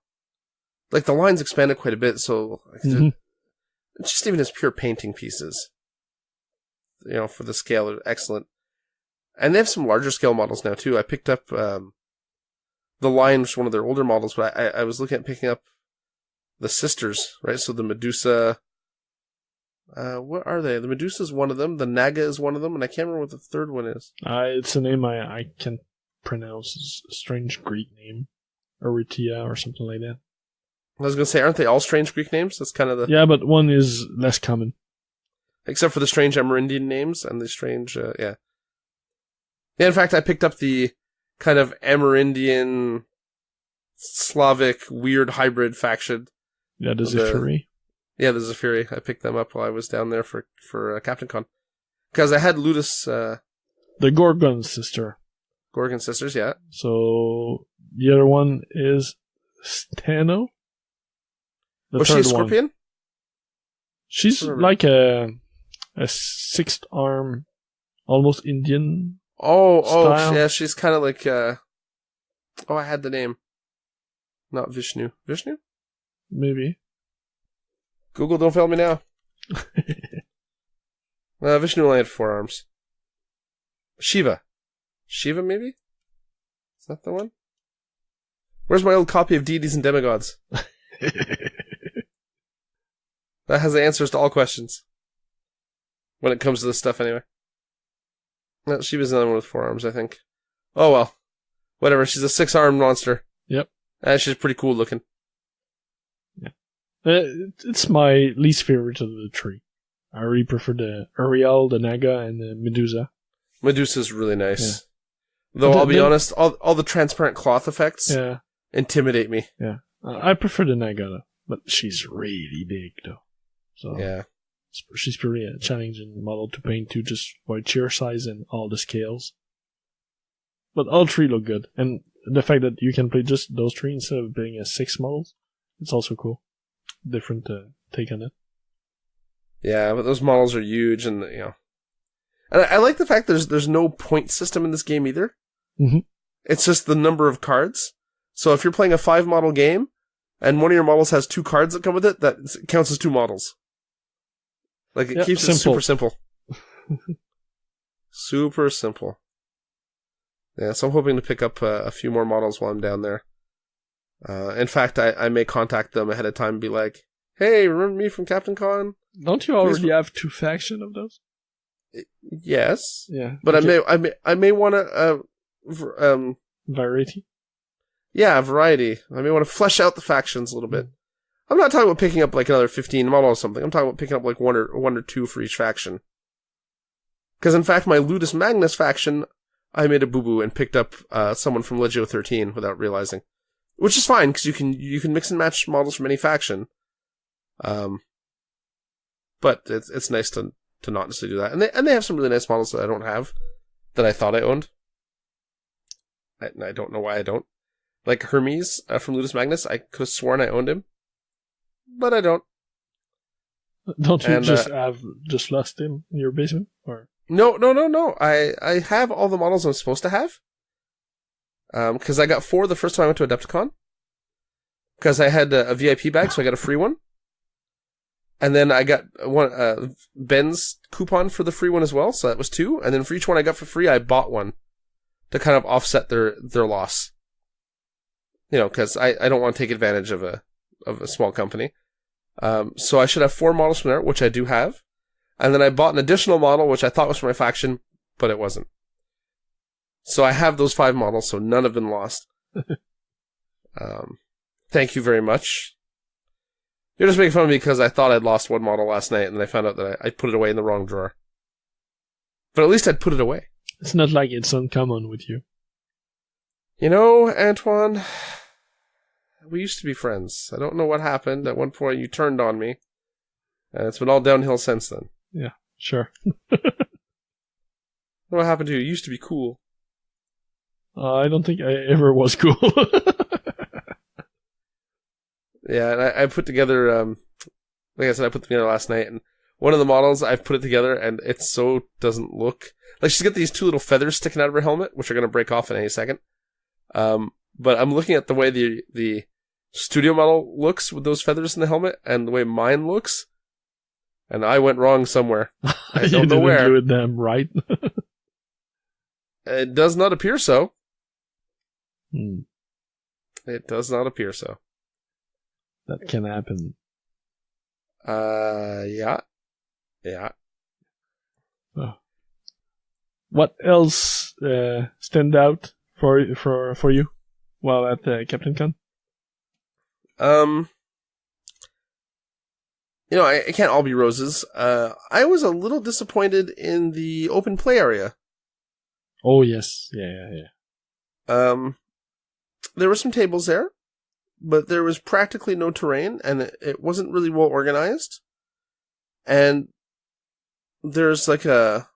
Like, the line's expanded quite a bit, so it's just even as pure painting pieces. For the scale, they're excellent. And they have some larger scale models now, too. I picked up the Lion, which is one of their older models, but I was looking at picking up the sisters, right? So the Medusa... what are they? The Medusa is one of them, the Naga is one of them, and I can't remember what the third one is. It's a name I can't pronounce. It's a strange Greek name. Eurytia or something like that. I was going to say, aren't they all strange Greek names? That's kind of the... Yeah, but one is less common. Except for the strange Amerindian names and the strange... Yeah, in fact, I picked up the kind of Amerindian, Slavic, weird hybrid faction. Yeah, the Zephyri. Yeah, the Zephyri. I picked them up while I was down there for CaptainCon. Because I had Ludus... the Gorgon sister. Gorgon sisters, yeah. So, the other one is Stano. Was she a scorpion? She's like a sixth arm, almost Indian style. Yeah, she's kind of like, I had the name. Not Vishnu. Vishnu? Maybe. Google, don't fail me now. Vishnu only had 4 arms. Shiva, maybe? Is that the one? Where's my old copy of Deities and Demigods? That has the answers to all questions. When it comes to this stuff, anyway. No, Shiva's another one with 4 arms, I think. Oh well. Whatever, she's a 6-armed monster. Yep. And she's pretty cool looking. It's my least favorite of the three. I really prefer the Ariel, the Naga, and the Medusa. Medusa's really nice. Yeah. Though I'll be honest, all the transparent cloth effects intimidate me. Yeah. I prefer the Naga, though, but she's really big, though. So yeah. She's pretty challenging model to paint, too, just by sheer size and all the scales. But all three look good. And the fact that you can play just those three instead of playing 6 models, it's also cool. Different take on it. Yeah, but those models are huge, and and I like the fact there's no point system in this game either. Mm-hmm. It's just the number of cards. So if you're playing a 5 model game, and one of your models has 2 cards that come with it, that counts as 2 models. Like it keeps it super simple. Super simple. Yeah, so I'm hoping to pick up a few more models while I'm down there. In fact, I may contact them ahead of time and be like, "Hey, remember me from CaptainCon? Don't you already have 2 factions of those?" Yes. Yeah. But okay. I may want to variety. Yeah, variety. I may want to flesh out the factions a little bit. I'm not talking about picking up like another 15 models or something. I'm talking about picking up like one or two for each faction. Because in fact, my Ludus Magnus faction, I made a boo-boo and picked up someone from Legio 13 without realizing. Which is fine, because you can mix and match models from any faction. But it's nice to not necessarily do that. And they have some really nice models that I don't have, that I thought I owned. I don't know why I don't. Like Hermes from Ludus Magnus, I could have sworn I owned him. But I don't. Don't you just lost him in your basement? Or No. I have all the models I'm supposed to have. Because I got 4 the first time I went to Adepticon. Because I had a VIP bag, so I got a free one. And then I got one Ben's coupon for the free one as well, so that was 2. And then for each one I got for free, I bought one to kind of offset their loss. Because I don't want to take advantage of a small company. So I should have 4 models from there, which I do have. And then I bought an additional model, which I thought was for my faction, but it wasn't. So I have those 5 models, so none have been lost. Thank you very much. You're just making fun of me because I thought I'd lost 1 model last night, and then I found out that I put it away in the wrong drawer. But at least I'd put it away. It's not like it's uncommon with you. Antoine, we used to be friends. I don't know what happened. At one point, you turned on me, and it's been all downhill since then. Yeah, sure. What happened to you? You used to be cool. I don't think I ever was cool. Yeah, and I put together, like I said, I put together last night, and one of the models, I've put it together, and it so doesn't look... Like, she's got these 2 little feathers sticking out of her helmet, which are going to break off in any second. But I'm looking at the way the studio model looks with those feathers in the helmet, and the way mine looks, and I went wrong somewhere. I don't know where. You didn't do it them right. It does not appear so. It does not appear so. That can happen. Yeah. Oh. What else stand out for you while at CaptainCon? It can't all be roses. I was a little disappointed in the open play area. Oh yes, yeah. There were some tables there, but there was practically no terrain, and it wasn't really well organized. And there's like a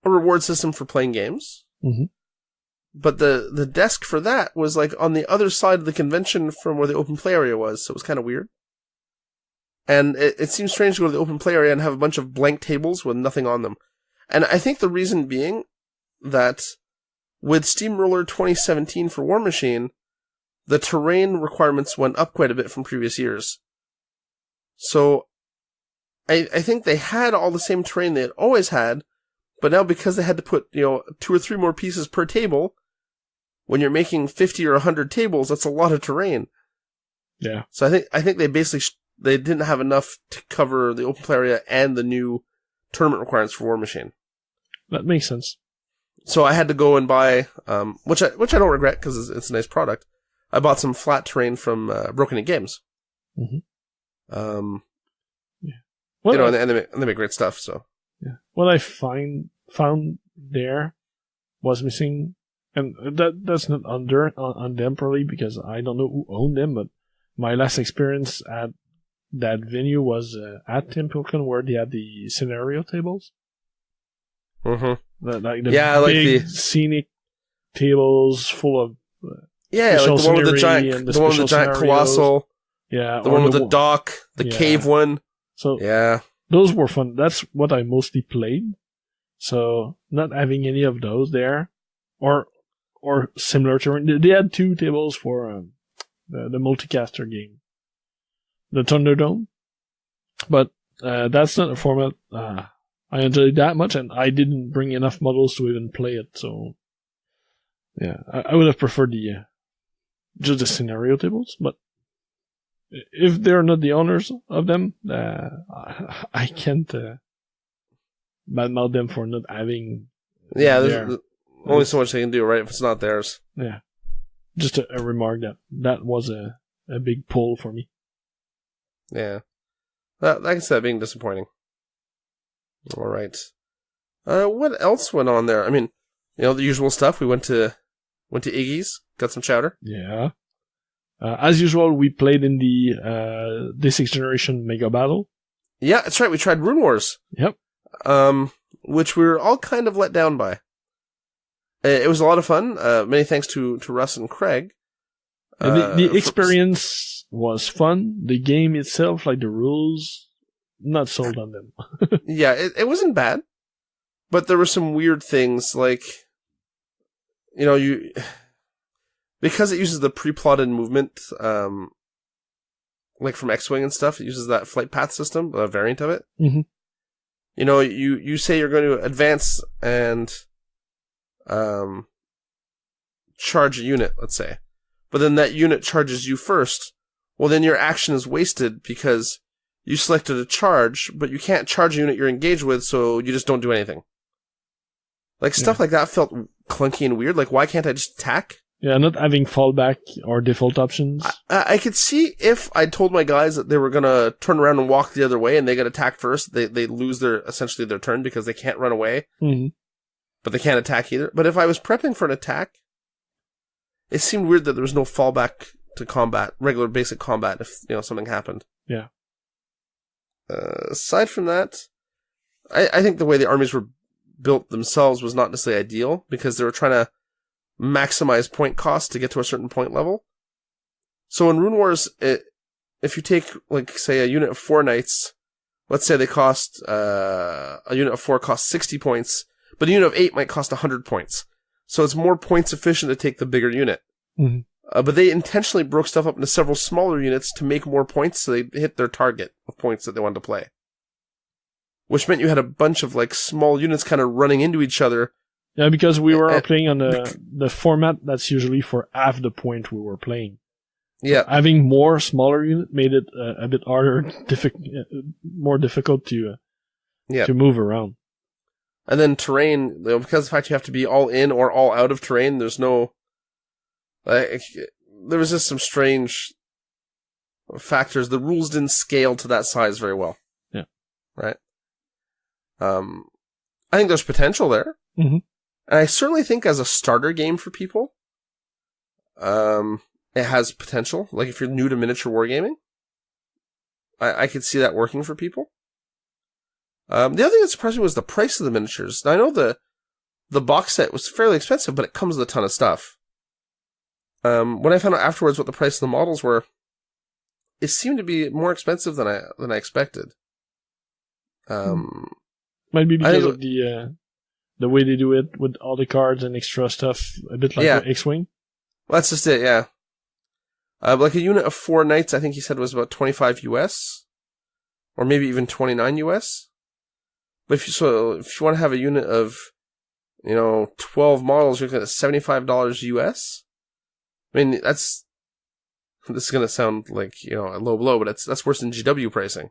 reward system for playing games. Mm-hmm. But the desk for that was like on the other side of the convention from where the open play area was, so it was kind of weird. And it seems strange to go to the open play area and have a bunch of blank tables with nothing on them. And I think the reason being that with Steamroller 2017 for War Machine, the terrain requirements went up quite a bit from previous years. So I think they had all the same terrain they had always had, but now because they had to put 2 or 3 more pieces per table, when you're making 50 or 100 tables, that's a lot of terrain. Yeah. So I think they basically they didn't have enough to cover the open play area and the new tournament requirements for War Machine. That makes sense. So I had to go and buy, which I don't regret because it's a nice product. I bought some flat terrain from Broken Ink Games. Mm-hmm. Well, and they make great stuff. So yeah, what I found there was missing, and that's not on them probably because I don't know who owned them, but my last experience at that venue was at TopicCaptain where they had the scenario tables. Mm-hmm. The big scenic tables full of like the one with the giant colossal. Yeah, the one with the dock, the cave one. So those were fun. That's what I mostly played. So not having any of those there, or similar to they had 2 tables for the multicaster game, the Thunderdome, but that's not a format I enjoyed that much, and I didn't bring enough models to even play it. So yeah, I would have preferred just the scenario tables, but if they're not the owners of them, I can't badmouth them for not having. Yeah, there's only so much they can do, right? If it's not theirs. Yeah, just a remark that was a big pull for me. Yeah, I can see that being disappointing. All right, what else went on there? I mean, the usual stuff. We went to Iggy's, got some chowder. Yeah. As usual, we played in the this 6th generation Mega Battle. Yeah, that's right. We tried Rune Wars. Yep. Which we were all kind of let down by. It was a lot of fun. Many thanks to Russ and Craig. The experience was fun. The game itself, like the rules, not sold on them. Yeah, it wasn't bad. But there were some weird things, like, because it uses the pre-plotted movement, like from X-Wing and stuff, it uses that flight path system, a variant of it. Mm-hmm. You say you're going to advance and charge a unit, let's say. But then that unit charges you first. Well, then your action is wasted because you selected a charge, but you can't charge a unit you're engaged with, so you just don't do anything. Like, stuff like that felt clunky and weird. Like, why can't I just attack? Yeah, not having fallback or default options. I could see if I told my guys that they were going to turn around and walk the other way and they get attacked first, they lose essentially their turn because they can't run away. Mm-hmm. But they can't attack either. But if I was prepping for an attack, it seemed weird that there was no fallback to combat, regular basic combat if, something happened. Yeah. Aside from that, I think the way the armies were built themselves was not necessarily ideal because they were trying to maximize point cost to get to a certain point level. So in Rune Wars, if you take, like, say, a unit of 4 knights, let's say they cost, a unit of 4 costs 60 points, but a unit of 8 might cost 100 points. So it's more points efficient to take the bigger unit. Mm-hmm. But they intentionally broke stuff up into several smaller units to make more points so they hit their target of points that they wanted to play. Which meant you had a bunch of, like, small units kind of running into each other. Yeah, because we were playing on the format that's usually for half the point we were playing. Yeah. So having more smaller units made it a bit harder, more difficult to move around. And then terrain, because of the fact you have to be all in or all out of terrain, there's no... there was just some strange factors. The rules didn't scale to that size very well. Yeah. Right? I think there's potential there. Mm-hmm. And I certainly think as a starter game for people, it has potential. Like if you're new to miniature wargaming, I could see that working for people. The other thing that surprised me was the price of the miniatures. Now, I know the box set was fairly expensive, but it comes with a ton of stuff. When I found out afterwards what the price of the models were, it seemed to be more expensive than I expected. Might be because of the way they do it with all the cards and extra stuff, a bit like the X-Wing. Well, that's just it, yeah. Like a unit of 4 knights, I think he said was about $25 US, or maybe even $29 US. But if you want to have a unit of, 12 models, you're looking at $75 US. I mean, this is going to sound like, a low blow, but that's worse than GW pricing.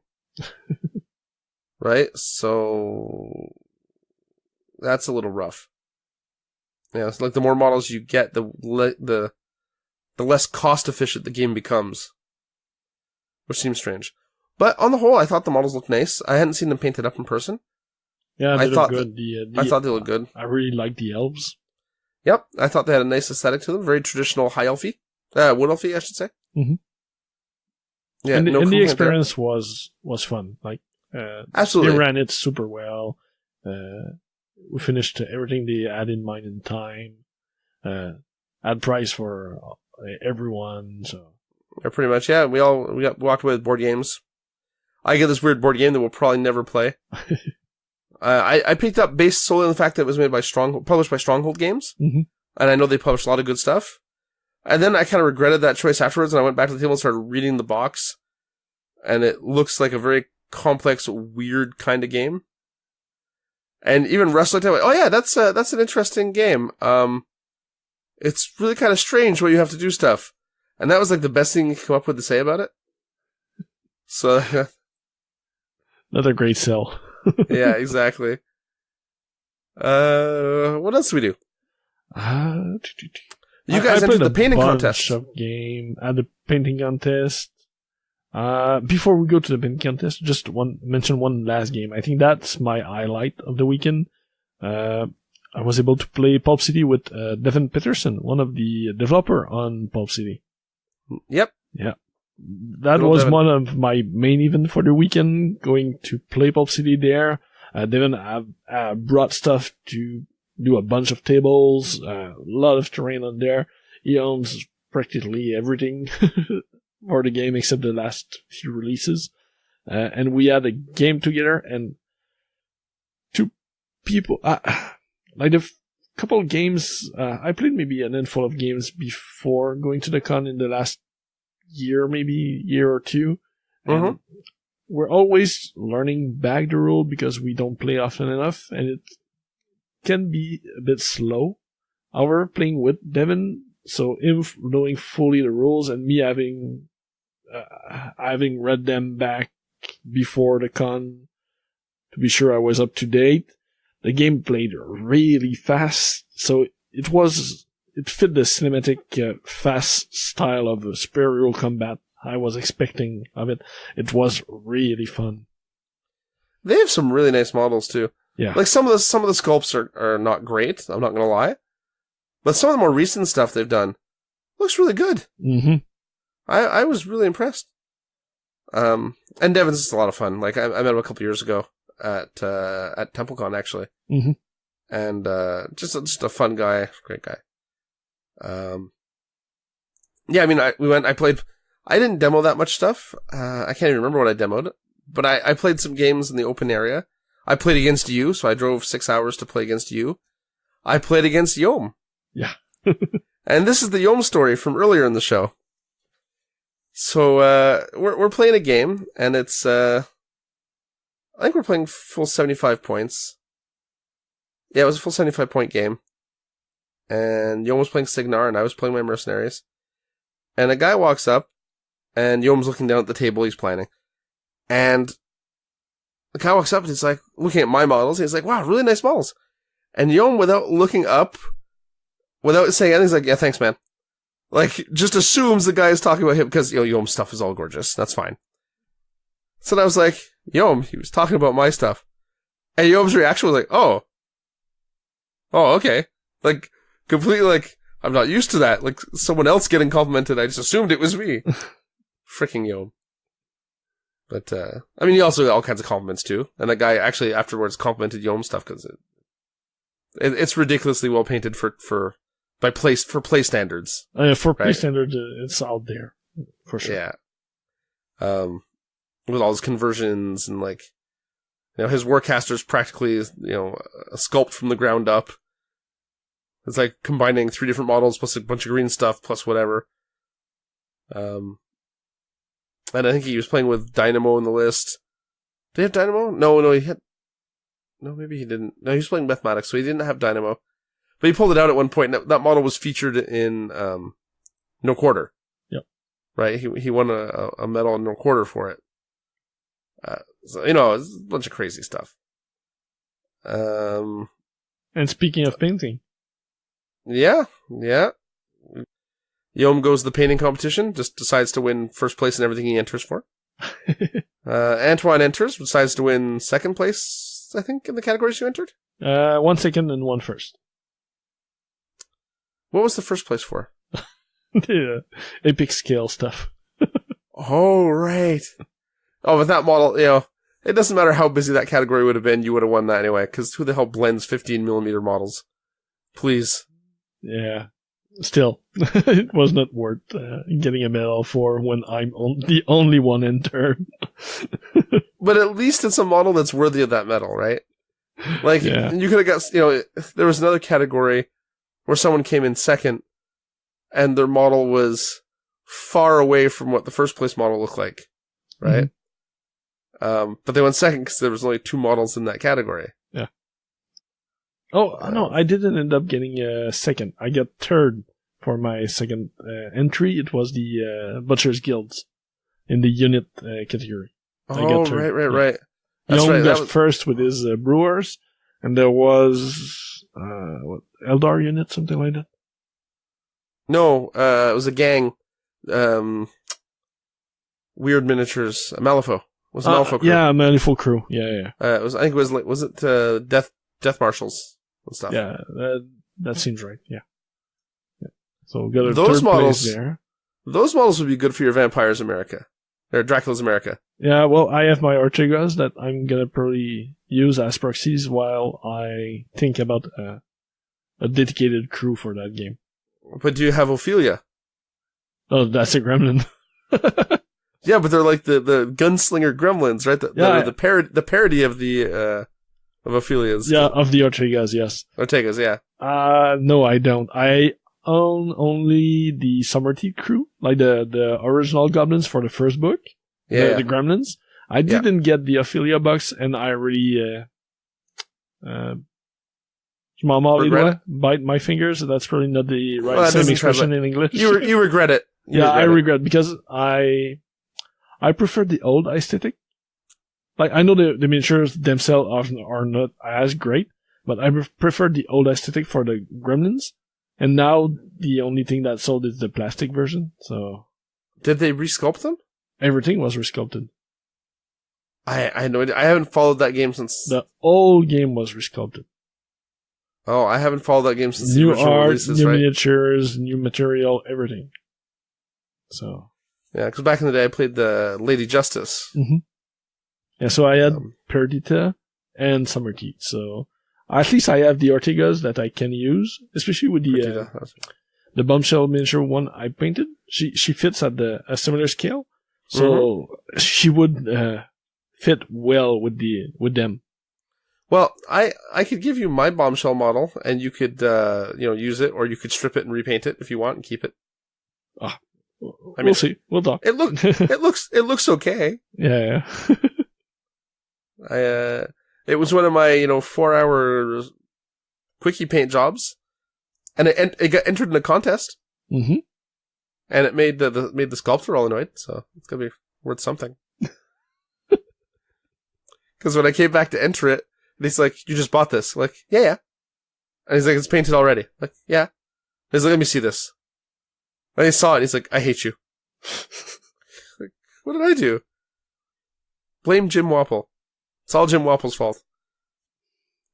Right? So that's a little rough. Yeah, it's like the more models you get, the less cost efficient the game becomes. Which seems strange. But on the whole, I thought the models looked nice. I hadn't seen them painted up in person. Yeah, they look good. I thought they looked good. I really like the elves. Yep, I thought they had a nice aesthetic to them. Very traditional high elfy. Wood elfy, I should say. Mm-hmm. Yeah, and the experience was fun. Like, absolutely. They ran it super well. We finished everything they had in mind in time. Had price for everyone, so. Yeah, pretty much, yeah. We walked away with board games. I get this weird board game that we'll probably never play. I picked up based solely on the fact that it was published by Stronghold Games. Mm-hmm. And I know they published a lot of good stuff. And then I kind of regretted that choice afterwards, and I went back to the table and started reading the box. And it looks like a very complex, weird kind of game. And even Russ looked at it, oh yeah, that's an interesting game. It's really kind of strange where you have to do stuff. And that was like the best thing you could come up with to say about it. So, another great sell. Yeah, exactly. What else do we do? You guys entered the painting contest. At the painting contest. Before we go to the painting contest, just mention one last game. I think that's my highlight of the weekend. I was able to play Pulp City with Devin Peterson, one of the developer on Pulp City. Yep. Yeah. That was Devin. One of my main events for the weekend, going to play Pulp City there. Devin brought stuff to do a bunch of tables, a lot of terrain on there. He owns practically everything for the game except the last few releases. And we had a game together, and two people, like a couple of games, I played maybe a handful of games before going to the con in the last year or two. Mm-hmm. We're always learning back the rule because we don't play often enough, and it can be a bit slow. However, playing with Devin, so him knowing fully the rules and me having read them back before the con to be sure I was up to date, the game played really fast, so it fit the cinematic fast style of superior combat I was expecting of it. It was really fun. They have some really nice models too. Yeah. Like some of the sculpts are not great, I'm not gonna lie. But some of the more recent stuff they've done looks really good. Mm-hmm. I was really impressed. And Devin's just a lot of fun. Like I met him a couple years ago at TopicCaptain actually. Mm-hmm. And just a fun guy, great guy. Yeah, I mean I played. I didn't demo that much stuff. I can't even remember what I demoed, but I played some games in the open area. I played against you, so I drove 6 hours to play against you. I played against Yom. Yeah. And this is the Yom story from earlier in the show. So, we're playing a game, and it's, I think we're playing full 75 points. Yeah, it was a full 75 point game. And Yom was playing Signar, and I was playing my mercenaries. And a guy walks up, and Yom's looking down at the table he's planning. And the guy walks up and he's like, looking at my models, and he's like, wow, really nice models. And Yom, without looking up, without saying anything, he's like, yeah, thanks, man. Like, just assumes the guy is talking about him because, Yom's stuff is all gorgeous. That's fine. So I was like, Yom, he was talking about my stuff. And Yom's reaction was like, oh, okay. Like, completely like, I'm not used to that. Like, someone else getting complimented, I just assumed it was me. Freaking Yom. But, I mean, he also got all kinds of compliments too. And that guy actually afterwards complimented Yom's stuff because it's ridiculously well painted for play standards. For play standards, it's out there for sure. Yeah. With all his conversions and like, his Warcaster's practically, a sculpt from the ground up. It's like combining 3 different models plus a bunch of green stuff plus whatever. And I think he was playing with Dynamo in the list. Did he have Dynamo? No, he had... No, maybe he didn't. No, he was playing Mathematics, so he didn't have Dynamo. But he pulled it out at one point, and that model was featured in No Quarter. Yep. Right? He won a medal in No Quarter for it. So, it's a bunch of crazy stuff. And speaking of painting. Yeah. Yom goes to the painting competition, just decides to win first place in everything he enters for. Antoine enters, decides to win second place, I think, in the categories you entered? 1 second and 1 first. What was the first place for? The epic scale stuff. Oh, right. Oh, with that model, it doesn't matter how busy that category would have been, you would have won that anyway, because who the hell blends 15mm models? Please. Yeah. Still, it was not worth getting a medal for when I'm the only one entered. But at least it's a model that's worthy of that medal, right? Like, you could have got, there was another category where someone came in second, and their model was far away from what the first place model looked like, right? Mm-hmm. But they went second because there was only 2 models in that category. Yeah. Oh, no, I didn't end up getting second. I got third for my second entry. It was the Butcher's Guilds in the unit category. Oh, right. That's Young right. got first with his Brewers, and there was, Eldar unit, something like that? No, it was a gang. Weird miniatures. Malifaux. It was a Malifaux crew. Yeah, Malifaux crew. Yeah. Was it Death Marshals and stuff? Yeah, that seems right. Yeah. So got a those third models place there. Those models would be good for your Vampires America. Or Dracula's America. Yeah, well, I have my Ortegas that I'm gonna probably use as proxies while I think about a dedicated crew for that game. But do you have Ophelia? Oh, that's a gremlin. Yeah, but they're like the gunslinger gremlins, right? The parody of the of Ophelia's. Yeah, of the Ortegas, yes. Ortegas, yeah. No, I don't. I own only the Summerteeth crew, like the original goblins for the first book. Yeah. The gremlins. I didn't get the Ophelia box, and I really bite my fingers. That's probably not the right same expression in English. You regret it. I regret because I prefer the old aesthetic. Like, I know the miniatures themselves are not as great, but I prefer the old aesthetic for the gremlins. And now the only thing that sold is the plastic version. So, did they resculpt them? Everything was resculpted. I know. I haven't followed that game since the old game was resculpted. Oh, I haven't followed that game since new the original art, releases, new right? miniatures, new material, everything. So yeah, because back in the day I played the Lady Justice. Mm-hmm. Yeah, so I had Perdita and Summerteeth. So at least I have the Ortegas that I can use, especially with the bombshell miniature one I painted. She fits at a similar scale, so she would fit well with them. Well, I could give you my bombshell model, and you could use it, or you could strip it and repaint it if you want and keep it. We'll see. We'll talk. It looks okay. Yeah. It was one of my 4-hour quickie paint jobs, and it got entered in a contest. Mm-hmm. And it made the sculptor all annoyed, so it's gonna be worth something. Because when I came back to enter it, and he's like, "You just bought this?" I'm like, yeah. And he's like, "It's painted already." I'm like, yeah. He's like, "Let me see this." And he saw it. And he's like, "I hate you." Like, what did I do? Blame Jim Wapple. It's all Jim Wapple's fault.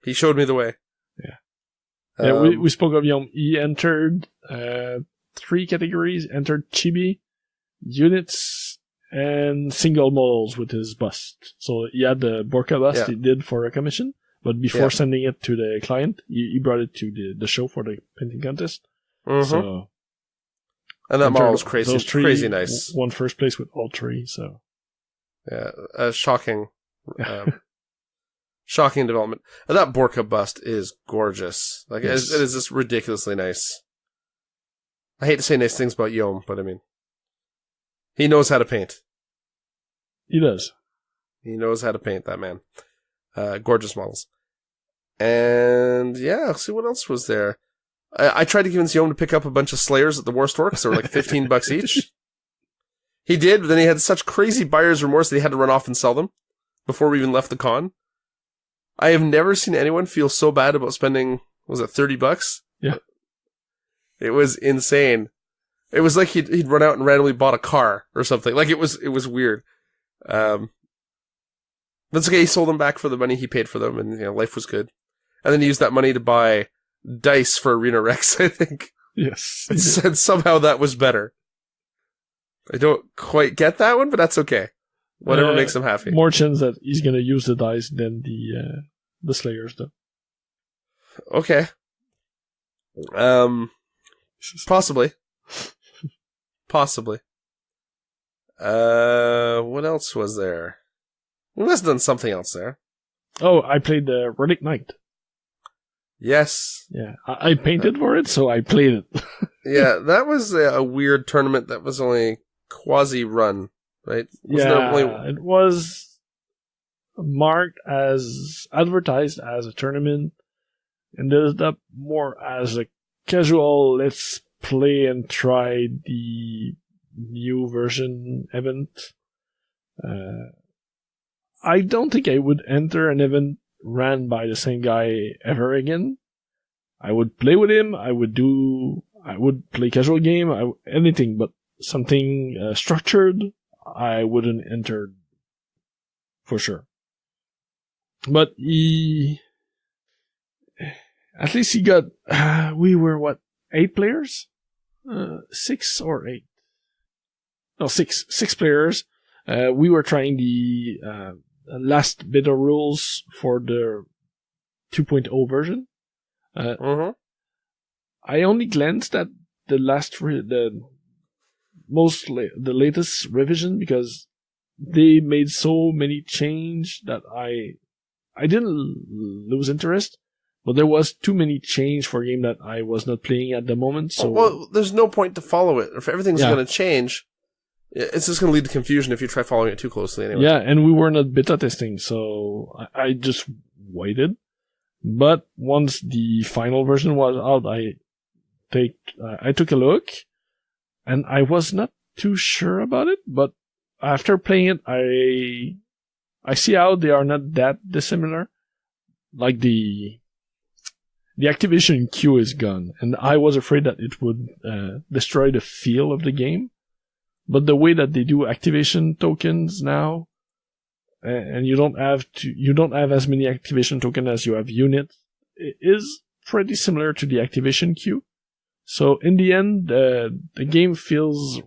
He showed me the way. Yeah. We spoke of him. He entered 3 categories. Entered chibi, units, and single models with his bust. So he had the Borka bust he did for a commission, but before sending it to the client, he brought it to the show for the painting contest. Mm-hmm. So, and that model was crazy nice. Won first place with all 3. So yeah, shocking development. And that Borka bust is gorgeous. Like it is just ridiculously nice. I hate to say nice things about Yom, but I mean, he knows how to paint. He does. He knows how to paint, that man. Gorgeous models. And yeah, see what else was there. I tried to convince Yom to pick up a bunch of Slayers at the War Store because they were like $15 each. He did, but then he had such crazy buyer's remorse that he had to run off and sell them before we even left the con. I have never seen anyone feel so bad about spending, was it $30? Yeah. It was insane. It was like he'd run out and randomly bought a car or something. Like it was weird. That's okay. He sold them back for the money he paid for them, and life was good. And then he used that money to buy dice for Arena Rex, I think. Yes. And somehow that was better. I don't quite get that one, but that's okay. Whatever makes him happy. More chance that he's gonna use the dice than the Slayers, though. Okay. Possibly. Possibly. What else was there? We must have done something else there. Oh, I played the Relic Knight. Yes. Yeah, I painted for it, so I played it. Yeah, that was a weird tournament that was only quasi-run, right? It was marked as advertised as a tournament, and ended up more as a casual let's play and try the new version event. I don't think I would enter an event ran by the same guy ever again. I would play with him. I would play casual game. Anything, but something structured, I wouldn't enter for sure. But at least he got. We were 8 players? 6 or 8? No, 6. 6 players. We were trying the last beta rules for the 2.0 version. I only glanced at the latest revision because they made so many change that I didn't lose interest, but there was too many change for a game that I was not playing at the moment. So well, there's no point to follow it. If everything's going to change, it's just going to lead to confusion if you try following it too closely anyway. Yeah, and we were not beta testing, so I just waited. But once the final version was out, I took a look, and I was not too sure about it, but after playing it, I see how they are not that dissimilar. Like the activation queue is gone, and I was afraid that it would destroy the feel of the game. But the way that they do activation tokens now, and you don't have as many activation tokens as you have units, it is pretty similar to the activation queue. So in the end, the game feels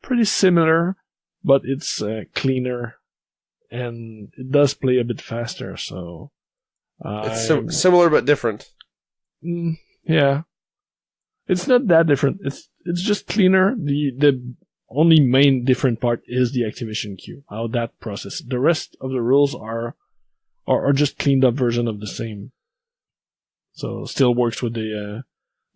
pretty similar, but it's cleaner, and it does play a bit faster. So it's similar but different. Yeah, it's not that different. It's just cleaner. The only main different part is the activation queue, how that process. The rest of the rules are just cleaned up version of the same. So still works with the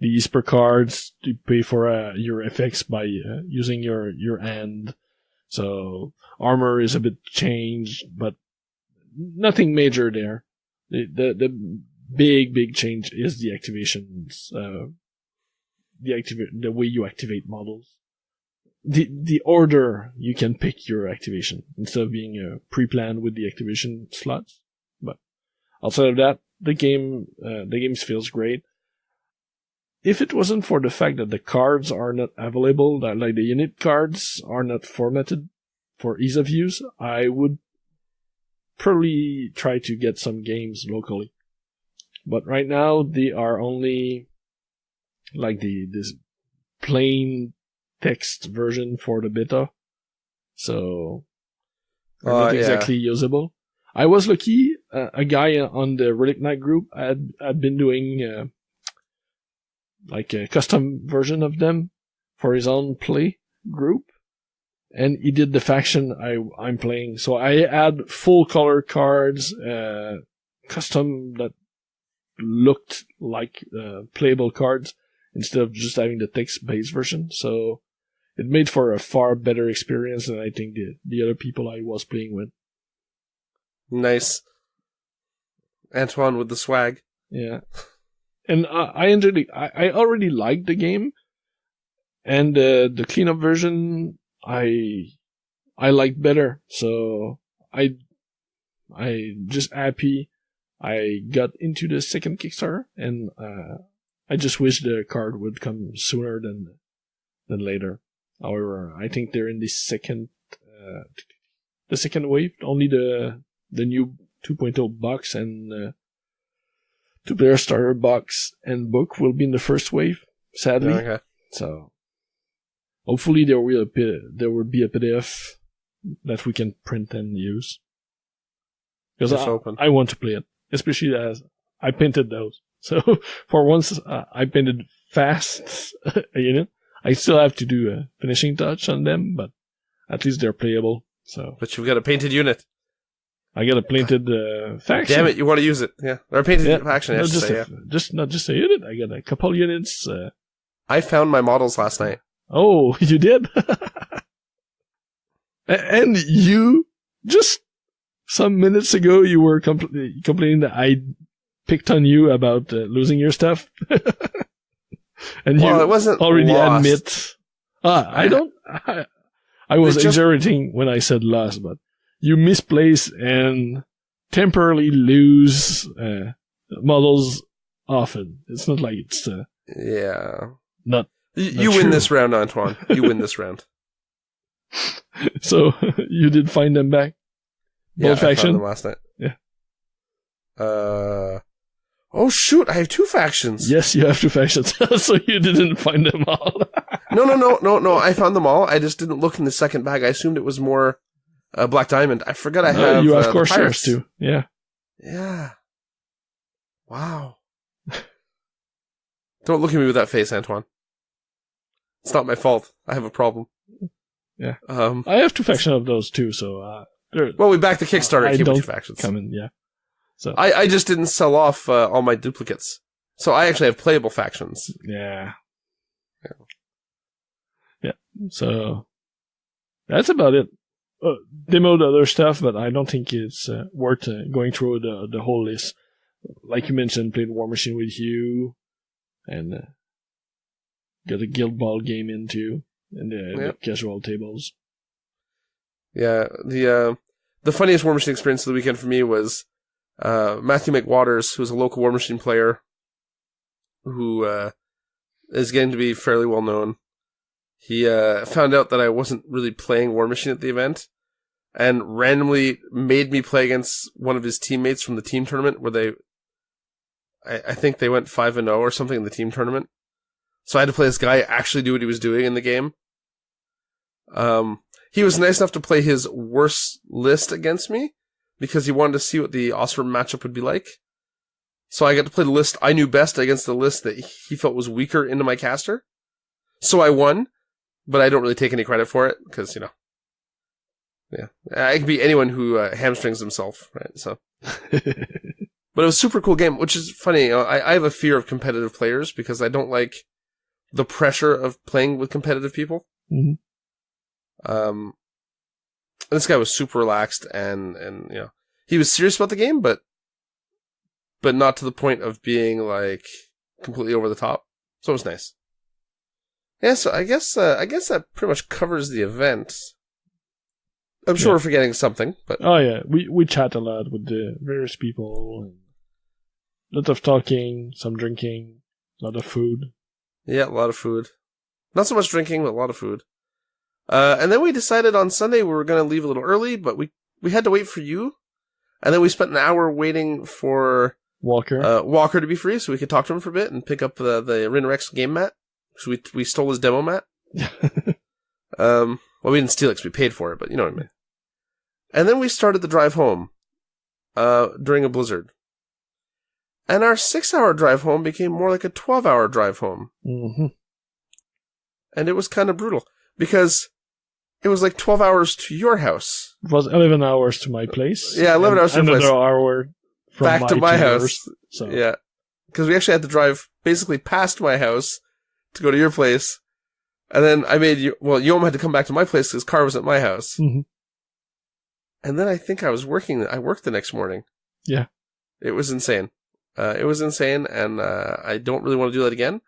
Esper cards to pay for your effects by using your hand. So armor is a bit changed, but nothing major there. The big change is the activations, the way you activate models. The order you can pick your activation instead of being pre-planned with the activation slots. But outside of that, the game feels great. If it wasn't for the fact that the cards are not available, that like the unit cards are not formatted for ease of use, I would probably try to get some games locally. But right now they are only like this plain text version for the beta, so not exactly usable. I was lucky. A guy on the Relic Knight group had been doing like a custom version of them for his own play group, and he did the faction I'm playing. So I had full color cards, custom that looked like playable cards instead of just having the text-based version. So it made for a far better experience than I think the other people I was playing with. Nice. Antoine with the swag. Yeah. And I enjoyed it. I already liked the game. And the cleanup version, I liked better. So I just happy I got into the second Kickstarter. And I just wish the card would come sooner than later. However, I think they're in the second the second wave. Only the new 2.0 box and 2-player starter box and book will be in the first wave, sadly. Okay. So hopefully there will be a PDF that we can print and use. Because I want to play it, especially as I painted those. So for once, I painted fast a unit. I still have to do a finishing touch on them, but at least they're playable. So. But you've got a painted unit. I got a painted faction. Damn it, you want to use it. Yeah. Or a painted faction, I should say. Not just a unit. I got a couple units. I found my models last night. Oh, you did? And you, just some minutes ago, you were complaining that I picked on you about losing your stuff. And you it wasn't already lost. admit. I was exaggerating when I said lost, but you misplace and temporarily lose models often. It's not like it's not. You win this round, Antoine. You win this round. So you did find them back. Both I faction? found them last night. Yeah. Oh shoot! I have 2 factions. Yes, you have 2 factions. So you didn't find them all. No. I found them all. I just didn't look in the second bag. I assumed it was more Black Diamond. I forgot I have. You have the Pirates too. Yeah. Yeah. Wow. Don't look at me with that face, Antoine. It's not my fault. I have a problem. Yeah. I have 2 factions of those too, so well, we backed the Kickstarter. I keep don't 2 factions. Come in, yeah. So I just didn't sell off all my duplicates, so I actually have playable factions. Yeah. So that's about it. Demoed other stuff, but I don't think it's worth going through the whole list. Like you mentioned, played War Machine with you, and got a Guild Ball game into, and the casual tables. Yeah, the funniest War Machine experience of the weekend for me was Matthew McWaters, who's a local War Machine player, who is getting to be fairly well known. He found out that I wasn't really playing War Machine at the event, and randomly made me play against one of his teammates from the team tournament, where I think they went 5-0 or something in the team tournament. So I had to play this guy actually do what he was doing in the game. He was nice enough to play his worst list against me, because he wanted to see what the Osram matchup would be like. So I got to play the list I knew best against the list that he felt was weaker into my caster. So I won, but I don't really take any credit for it, because, I can beat anyone who hamstrings himself, right? So, but it was a super cool game, which is funny. I have a fear of competitive players because I don't like the pressure of playing with competitive people. Mm-hmm. This guy was super relaxed, and he was serious about the game, but not to the point of being like completely over the top. So it was nice. Yeah, so I guess that pretty much covers the event. I'm sure we're forgetting something, but oh yeah, we chat a lot with the various people, and a lot of talking, some drinking, a lot of food. Yeah, a lot of food. Not so much drinking, but a lot of food. And then we decided on Sunday we were going to leave a little early, but we had to wait for you, and then we spent an hour waiting for Walker to be free, so we could talk to him for a bit and pick up the Arena Rex game mat. So we stole his demo mat. Well, we didn't steal it because we paid for it, but you know what I mean. And then we started the drive home during a blizzard. And our 6-hour drive home became more like a 12-hour drive home. Mm-hmm. And it was kind of brutal, because it was like 12 hours to your house. It was 11 hours to my place. Yeah, 11 hours to your place. Another hour from back to my house. So. Yeah. Because we actually had to drive basically past my house to go to your place. And then Yom had to come back to my place because his car was at my house. Mm-hmm. And then I think I worked the next morning. Yeah. It was insane. And I don't really want to do that again.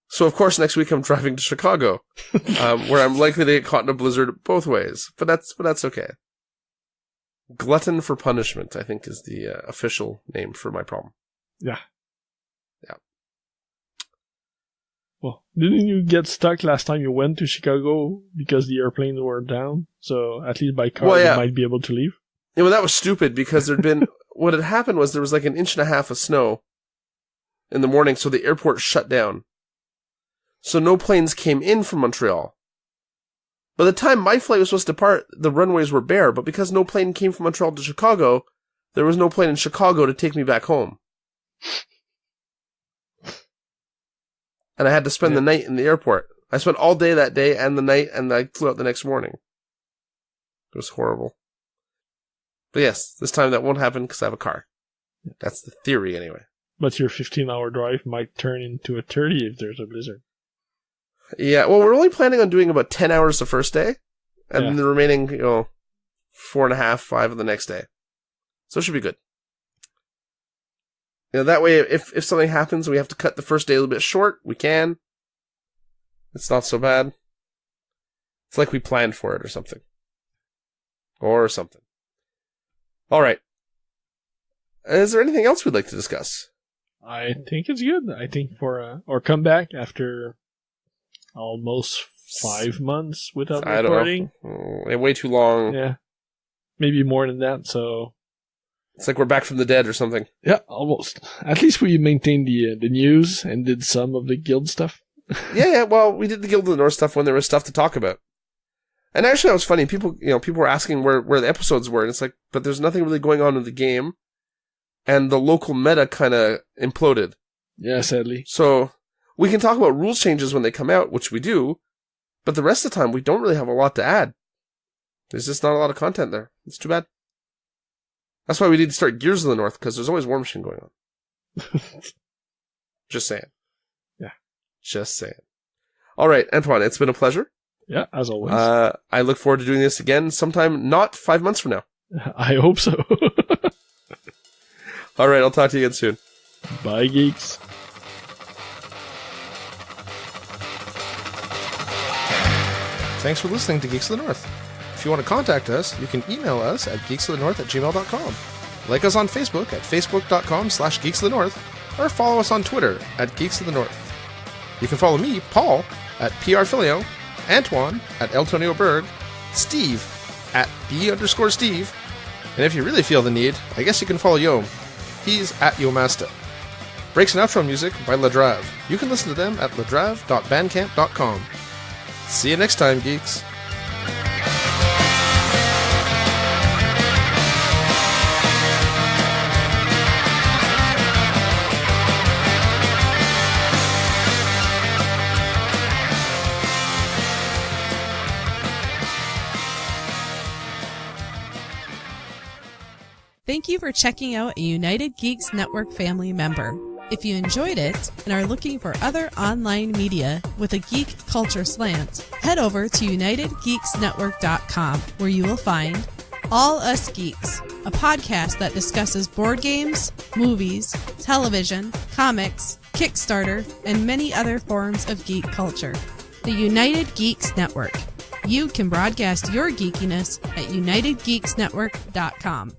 So, of course, next week I'm driving to Chicago, where I'm likely to get caught in a blizzard both ways. But that's okay. Glutton for punishment, I think, is the official name for my problem. Yeah. Yeah. Well, didn't you get stuck last time you went to Chicago because the airplanes were down? So at least by car you might be able to leave. Yeah, well, that was stupid because there'd been what had happened was there was like 1.5 inches of snow in the morning, so the airport shut down. So no planes came in from Montreal. By the time my flight was supposed to depart, the runways were bare, but because no plane came from Montreal to Chicago, there was no plane in Chicago to take me back home. And I had to spend the night in the airport. I spent all day that day and the night, and I flew out the next morning. It was horrible. But yes, this time that won't happen because I have a car. That's the theory anyway. But your 15-hour drive might turn into a 30 if there's a blizzard. Yeah, well, we're only planning on doing about 10 hours the first day, and then the remaining, 4.5, 5 of the next day. So it should be good. That way, if something happens, we have to cut the first day a little bit short, we can. It's not so bad. It's like we planned for it or something. All right. Is there anything else we'd like to discuss? I think it's good. I think for or come back after almost 5 months without recording. I don't know. Way too long. Yeah. Maybe more than that, so... It's like we're back from the dead or something. Yeah, almost. At least we maintained the news and did some of the guild stuff. Yeah, well, we did the Guild of the North stuff when there was stuff to talk about. And actually, that was funny. People were asking where the episodes were, and it's like, but there's nothing really going on in the game, and the local meta kind of imploded. Yeah, sadly. So we can talk about rules changes when they come out, which we do, but the rest of the time we don't really have a lot to add. There's just not a lot of content there. It's too bad. That's why we need to start Gears of the North, because there's always War Machine going on. Just saying. Yeah. Just saying. All right, Antoine, it's been a pleasure. Yeah, as always. I look forward to doing this again sometime not 5 months from now. I hope so. All right, I'll talk to you again soon. Bye, geeks. Thanks for listening to Geeks of the North. If you want to contact us, you can email us at geeksofthenorth@gmail.com. Like us on Facebook at facebook.com/geeksofthenorth, or follow us on Twitter at Geeks of the North. You can follow me, Paul, at PRFilio, Antoine at Eltonio Berg, Steve at B_Steve, and if you really feel the need, I guess you can follow Yom. He's at Yomasta. Breaks and outro music by Ladrave. You can listen to them at ladrave.bandcamp.com. See you next time, geeks. Thank you for checking out a United Geeks Network family member. If you enjoyed it and are looking for other online media with a geek culture slant, head over to UnitedGeeksNetwork.com, where you will find All Us Geeks, a podcast that discusses board games, movies, television, comics, Kickstarter, and many other forms of geek culture. The United Geeks Network. You can broadcast your geekiness at UnitedGeeksNetwork.com.